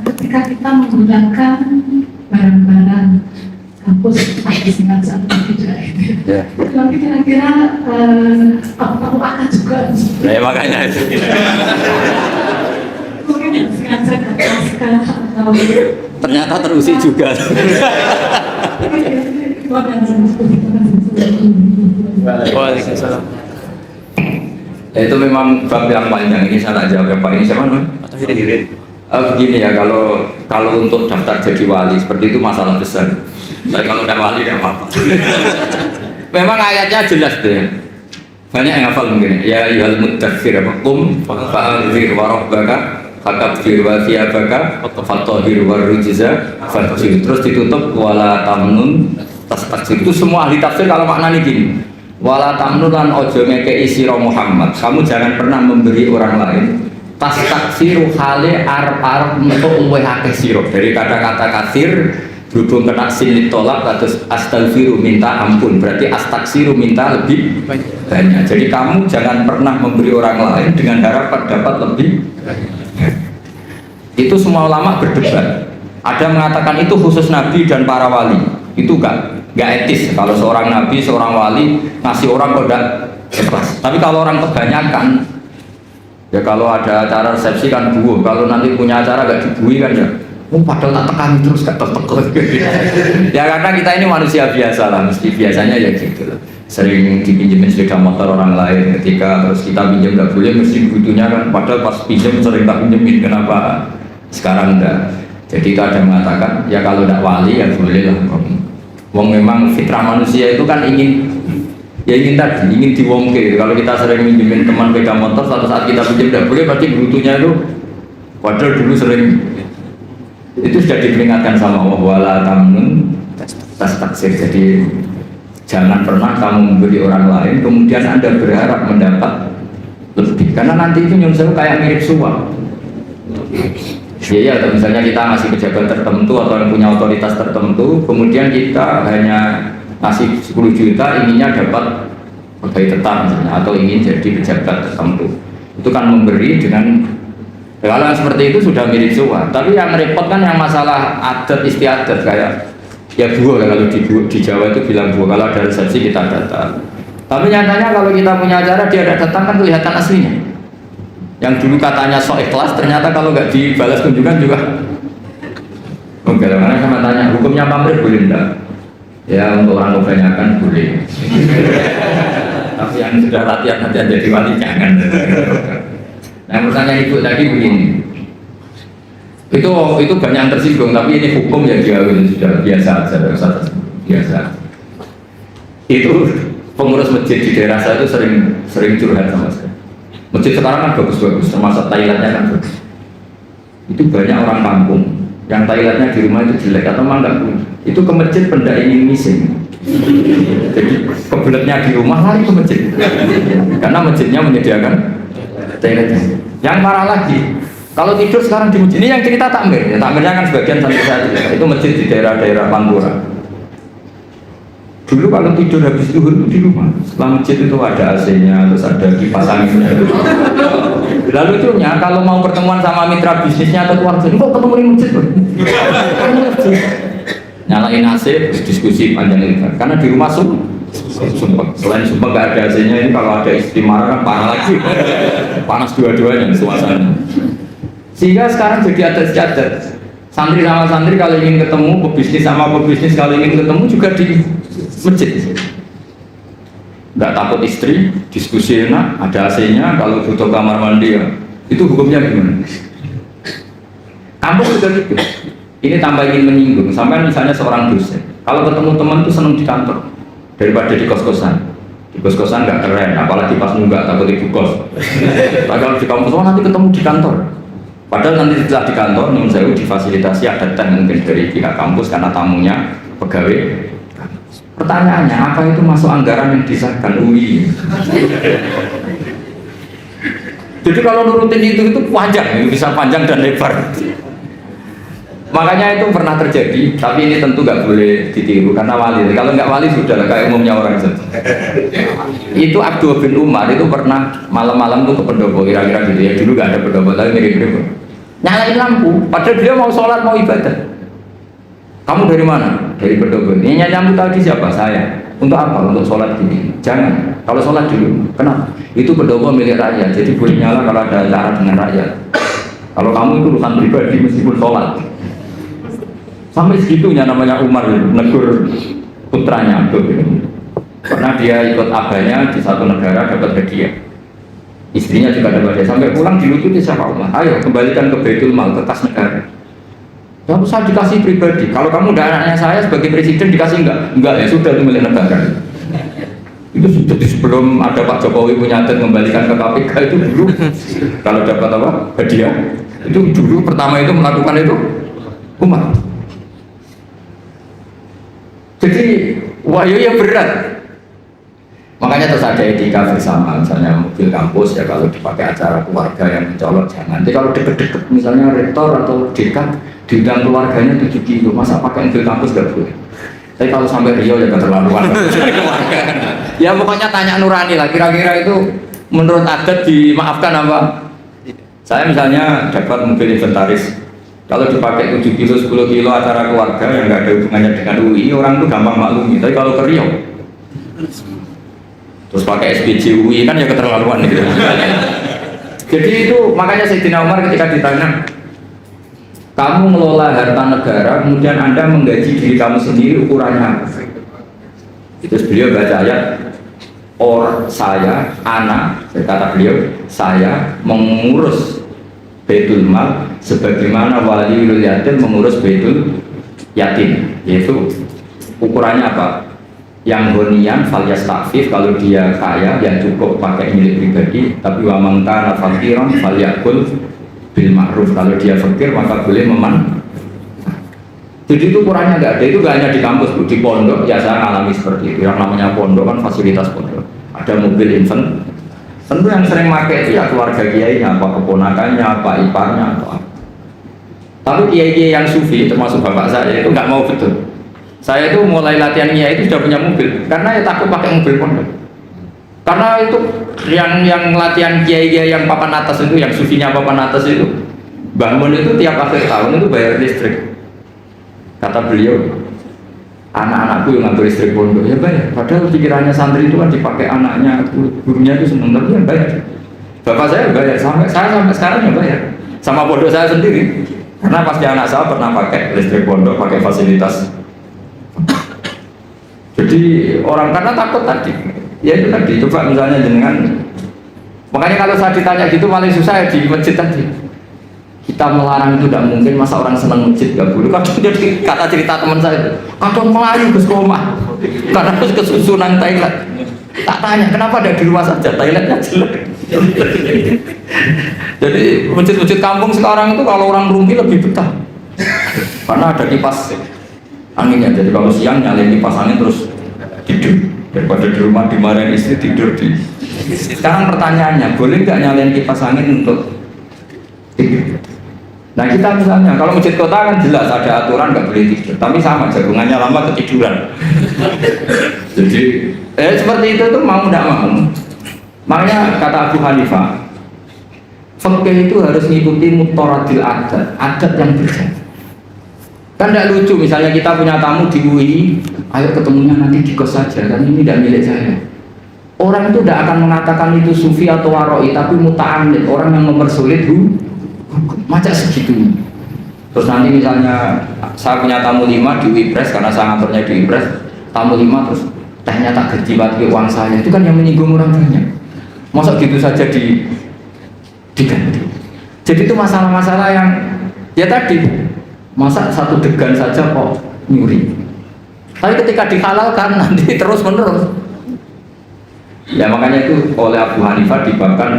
Ketika kita menggunakan barang-barang kampus dengan satu tidak itu. Ya. Tapi kira-kira apa akan juga Nah, makanya itu. mungkin sengaja katakan atau Ternyata terusik juga. Waalaikumsalam. Itu memang bab yang panjang, ini saya tak jawab ya Pak. Ini siapa namanya? Begini ya, kalau untuk daftar jadi wali seperti itu masalah besar. Tapi kalau udah wali tidak apa-apa. Memang ayatnya jelas deh. Banyak yang hafal mungkin. Ya ayyuhal muddatsir qum fa'anzir wa rabbaka fakabbir wa thiyabaka fatahhir wa rujza fahjur. Terus ditutup wala tamnun tastakbir. Itu semua ahli tafsir kalau maknanya gini. Wala tamnun lan ojo ngekei sira Muhammad. Kamu jangan pernah memberi orang lain. Tas taksiru hale arep-arep untuk luwih akeh sira. Dari kata-kata kasir berhubung kena sin ditolak terus astaghfiru minta ampun, berarti astaghfiru minta lebih banyak. Jadi kamu jangan pernah memberi orang lain dengan harapan dapat lebih. Itu semua ulama berdebat. Ada mengatakan itu khusus nabi dan para wali. Itu enggak etis kalau seorang nabi, seorang wali ngasih orang kok enggak ikhlas. Tapi kalau orang kebanyakan, ya kalau ada acara resepsi kan buuh, kalau nanti punya acara enggak dibuih kan ya. Padahal tak tekan terus gak tertekan. Ya karena kita ini manusia biasa lah, mesti biasanya ya gitu loh. Sering dipinjemin sepeda motor orang lain, ketika terus kita pinjam nggak boleh, mesti butuhnya kan. Padahal pas pinjam sering tak pinjemin, kenapa sekarang enggak? Jadi itu ada mengatakan ya kalau tidak wali ya boleh lah. Wong memang fitrah manusia itu kan ingin tadi, ingin diwongke. Kalau kita sering pinjemin teman sepeda motor, suatu saat kita pinjam tidak boleh, berarti butuhnya itu. Padahal dulu sering. Itu sudah diperingatkan sama Allah, wala tamnun tastaksir. Jadi jangan pernah kamu memberi orang lain kemudian Anda berharap mendapat lebih, karena nanti itu nyunsel kayak mirip suap. Ya, atau misalnya kita ngasih pejabat tertentu atau yang punya otoritas tertentu, kemudian kita hanya ngasih 10 juta inginnya dapat pegawai tetap misalnya, atau ingin jadi pejabat tertentu. Itu kan memberi dengan. Kalau yang seperti itu sudah mirip suap. Tapi yang repot kan yang masalah adat istiadat, kayak ya buah kalau di Jawa itu bilang buah, kalau ada resepsi kita datang. Tapi nyatanya kalau kita punya acara dia ada datang kan kelihatan aslinya. Yang dulu katanya sok ikhlas, ternyata kalau nggak dibalas kunjungan juga. Oke, karena sama tanya hukumnya pamrih boleh enggak? Ya untuk orang kebanyakan boleh. Tapi yang sudah latihan jadi wali jangan. Nah, pertanyaan ibu tadi begini, itu banyak yang tersinggung, tapi ini hukum yang diawin sudah biasa saja, biasa. Itu pengurus masjid di daerah saya itu sering curhat sama saya. Masjid sekarang kan bagus-bagus, termasuk toiletnya kan bagus. Itu banyak orang kampung yang toiletnya di rumah itu jelek atau memang nggak punya. Itu ke masjid benda ingin missing. Jadi kebeletnya di rumah lari ke masjid, karena masjidnya menyediakan toiletnya. Yang parah lagi, kalau tidur sekarang di masjid, ini yang cerita takmir, ya, takmirnya kan sebagian sampai saya itu masjid di daerah-daerah Pantura. Dulu kalau tidur habis zuhur itu di rumah, setelah masjid itu ada AC-nya, terus ada kipas anginnya. Lalu lucunya kalau mau pertemuan sama mitra bisnisnya atau keluarga, ini kok ketemu di masjid? Nyalain AC, terus diskusi panjang lebar, karena di rumah sumpah. Selain sumpah nggak ada AC-nya, ini kalau ada istri marah kan parah lagi. Panas dua-duanya suasana. Sehingga sekarang jadi adat-adat. Santri sama santri kalau ingin ketemu, pebisnis sama pebisnis kalau ingin ketemu juga di masjid. Nggak takut istri, diskusi enak, ada AC-nya, kalau butuh kamar mandi ya. Itu hukumnya gimana? Kampung juga gitu. Ini tambah ingin menyinggung. Sampai misalnya seorang dosen, kalau ketemu teman itu senang di kantor daripada di kos-kosan. Di kos-kosan nggak keren, apalagi pas nunggak takut ibu kos. Kalau di kampus nanti ketemu di kantor. Padahal nanti setelah di kantor, menurut saya difasilitasi ada teh mungkin dari pihak kampus karena tamunya pegawai. Pertanyaannya, apa itu masuk anggaran yang disahkan UI? Jadi kalau nurutin itu panjang, bisa panjang dan lebar. Makanya itu pernah terjadi, tapi ini tentu nggak boleh ditiru karena wali. Kalau nggak wali sudah lah, kayak umumnya orang saja. Itu Abdul bin Umar itu pernah malam-malam tuh ke pendopo, kira-kira gitu ya. Dulu nggak ada pendopo, tapi mirip-mirip. Nyalain lampu, padahal dia mau sholat, mau ibadah. Kamu dari mana? Dari pendopo. Ini lampu tadi siapa? Saya. Untuk apa? Untuk sholat gini. Jangan. Kalau sholat dulu. Kenapa? Itu pendopo milik rakyat, jadi boleh nyala kalau ada acara dengan rakyat. Kalau kamu itu urusan pribadi meskipun sholat. Sampai segitunya namanya Umar negur putranya Abdul. Karena dia ikut abahnya di satu negara dapat hadiah, istrinya juga dapat hadiah. Sampai pulang dilucuti siapa Umar, ayo kembalikan ke Baitul Mal, ke kas negara. Ya saya dikasih pribadi, kalau kamu udah anaknya saya sebagai presiden dikasih enggak ya sudah itu milik negara. Itu sudah sebelum ada Pak Jokowi punya adat kembalikan ke KPK itu dulu. Kalau dapat apa hadiah itu dulu pertama itu melakukan itu Umar. Jadi wahyu yang berat. Makanya terus ada etika bersama, misalnya mobil kampus ya kalau dipakai acara keluarga yang mencolok jangan. Jadi kalau deket-deket misalnya rektor atau dekan Diundang keluarganya 7 kilo, masa pakai mobil kampus gak boleh. Tapi kalau sampai Rio ya keterlaluan. Ya pokoknya tanya nurani lah, kira-kira itu menurut adat dimaafkan apa? Saya misalnya dapat mobil inventaris, kalau dipakai 7 kilo, 10 kilo acara keluarga yang nggak ada hubungannya dengan UI, orang itu gampang maklumi. Tapi kalau ke Rio, terus pakai SPJ UI kan ya keterlaluan gitu. Jadi itu makanya Sayyidina Umar ketika ditanya, kamu ngelola harta negara, kemudian Anda menggaji diri kamu sendiri, ukurannya apa? Itu beliau baca ayat, saya, kata beliau, saya mengurus Baitul Mal sebagaimana waliul yatim mengurus Baitul Yatim. Yaitu ukurannya apa? Yang honian fal yastafif, kalau dia kaya ya cukup pakai milik pribadi, tapi wa man kana faqiran fal yakul bil ma'ruf, kalau dia fakir maka boleh meman. Jadi itu ukurannya nggak ada, itu nggak hanya di kampus, di pondok ya saya alami seperti itu. Yang namanya pondok kan fasilitas pondok, ada mobil infant, tentu yang sering pakai itu ya keluarga kiai, apa keponakannya, apa iparnya, atau apa. Tapi kiai yang sufi termasuk bapak saya itu nggak mau betul. Saya itu mulai latihan kiai itu sudah punya mobil, karena ya takut pakai mobil pondok. Karena itu yang latihan kiai yang papan atas itu, yang sufinya papan atas itu, bangun itu tiap akhir tahun itu bayar listrik. Kata beliau, anak-anakku yang ngambil listrik pondok ya bayar. Padahal pikirannya santri itu kan dipakai anaknya, gurunya itu seneng, tapi ya bayar. Bapak saya bayar, sampai sekarang ya bayar. Sama pondok saya sendiri, karena pasti anak saya pernah pakai listrik pondok, pakai fasilitas. Jadi orang karena takut tadi, ya itu tadi. Coba misalnya dengan, makanya kalau saya ditanya gitu paling susah ya di masjid tadi. Kita melarang itu tidak mungkin, masa orang senang masjid gak boleh. Kadang jadi kata cerita teman saya, kadang melayu ke koma, karena harus kesusunan Thailand. Tak tanya kenapa ada di rumah saja, Thailandnya jelek. Jadi masjid-masjid kampung sekarang itu kalau orang rumpi lebih betah, karena ada kipas anginnya. Jadi kalau siang nyalain kipas angin terus tidur, daripada di rumah dimarahin istri tidur di. Sekarang pertanyaannya, boleh nggak nyalain kipas angin untuk tidur? Nah kita misalnya, kalau masjid kota kan jelas ada aturan nggak boleh tidur, tapi sama jagungannya lama ketiduran. Jadi seperti itu tuh mau nggak mau. Makanya kata Abu Hanifah, fikih itu harus mengikuti mutoradil adat yang berjalan. Kan tidak lucu, misalnya kita punya tamu di UI, ayo ketemunya nanti di kos saja, kan ini tidak milik saya. Orang itu tidak akan mengatakan itu sufi atau waroi, tapi muta'amid, orang yang mempersulit macam segitu. Terus nanti misalnya saya punya tamu 5 di Wipres, karena saya ngaturnya di Wipres, tamu 5 terus tehnya tak gaji pakai uang saya, itu kan yang menyinggung orang banyak. Masa gitu saja diganti. Jadi itu masalah-masalah yang ya tadi, masa satu degan saja kok nyuri. Tapi ketika dihalalkan nanti terus menerus. Ya makanya itu oleh Abu Hanifah dibahkan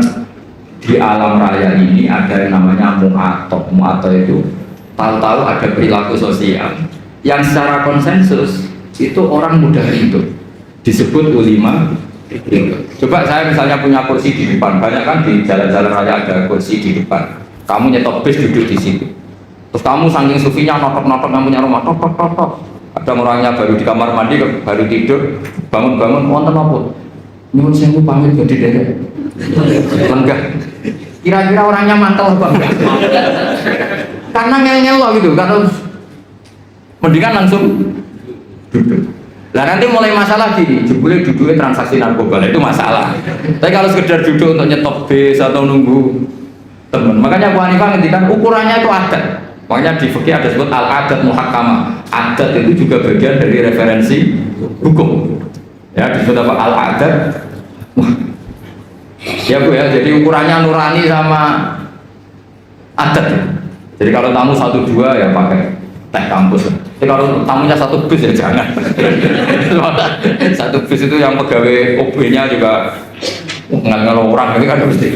di alam raya ini ada yang namanya mu'atok. Mu'atok itu tahu-tahu ada perilaku sosial yang secara konsensus itu orang mudah hidup, disebut ulima. Coba saya misalnya punya kursi di depan, banyak kan di jalan-jalan raya ada kursi di depan, kamu nyetop bis duduk di situ. Terus kamu saking sufinya notok-notok yang punya rumah, tok. Ada orangnya baru di kamar mandi, baru tidur, bangun-bangun, wonten apa? Nyuwun sewu pamit jadi derek. Lenggah. Kira-kira orangnya mantel apa enggak? Karena ngel-ngel loh gitu, karena mendingan langsung duduk. Lah nanti mulai masalah gini, jebule duduknya transaksi narkoba, itu masalah. Tapi kalau sekedar duduk untuk nyetop bis atau nunggu teman, makanya Abu Hanifah ngendikan ukurannya itu adat. Makanya di fikih ada sebut al-adat muhakkamah. Adat itu juga bagian dari referensi hukum. Ya disebut apa al-adat. Ya Bu ya, jadi ukurannya nurani sama adat. Jadi kalau tamu 1-2 ya pakai teh kampus. Tapi kalau tamunya 1 bis ya jangan. 1 bis itu yang pegawai OB-nya juga nggak orang ini kan mesti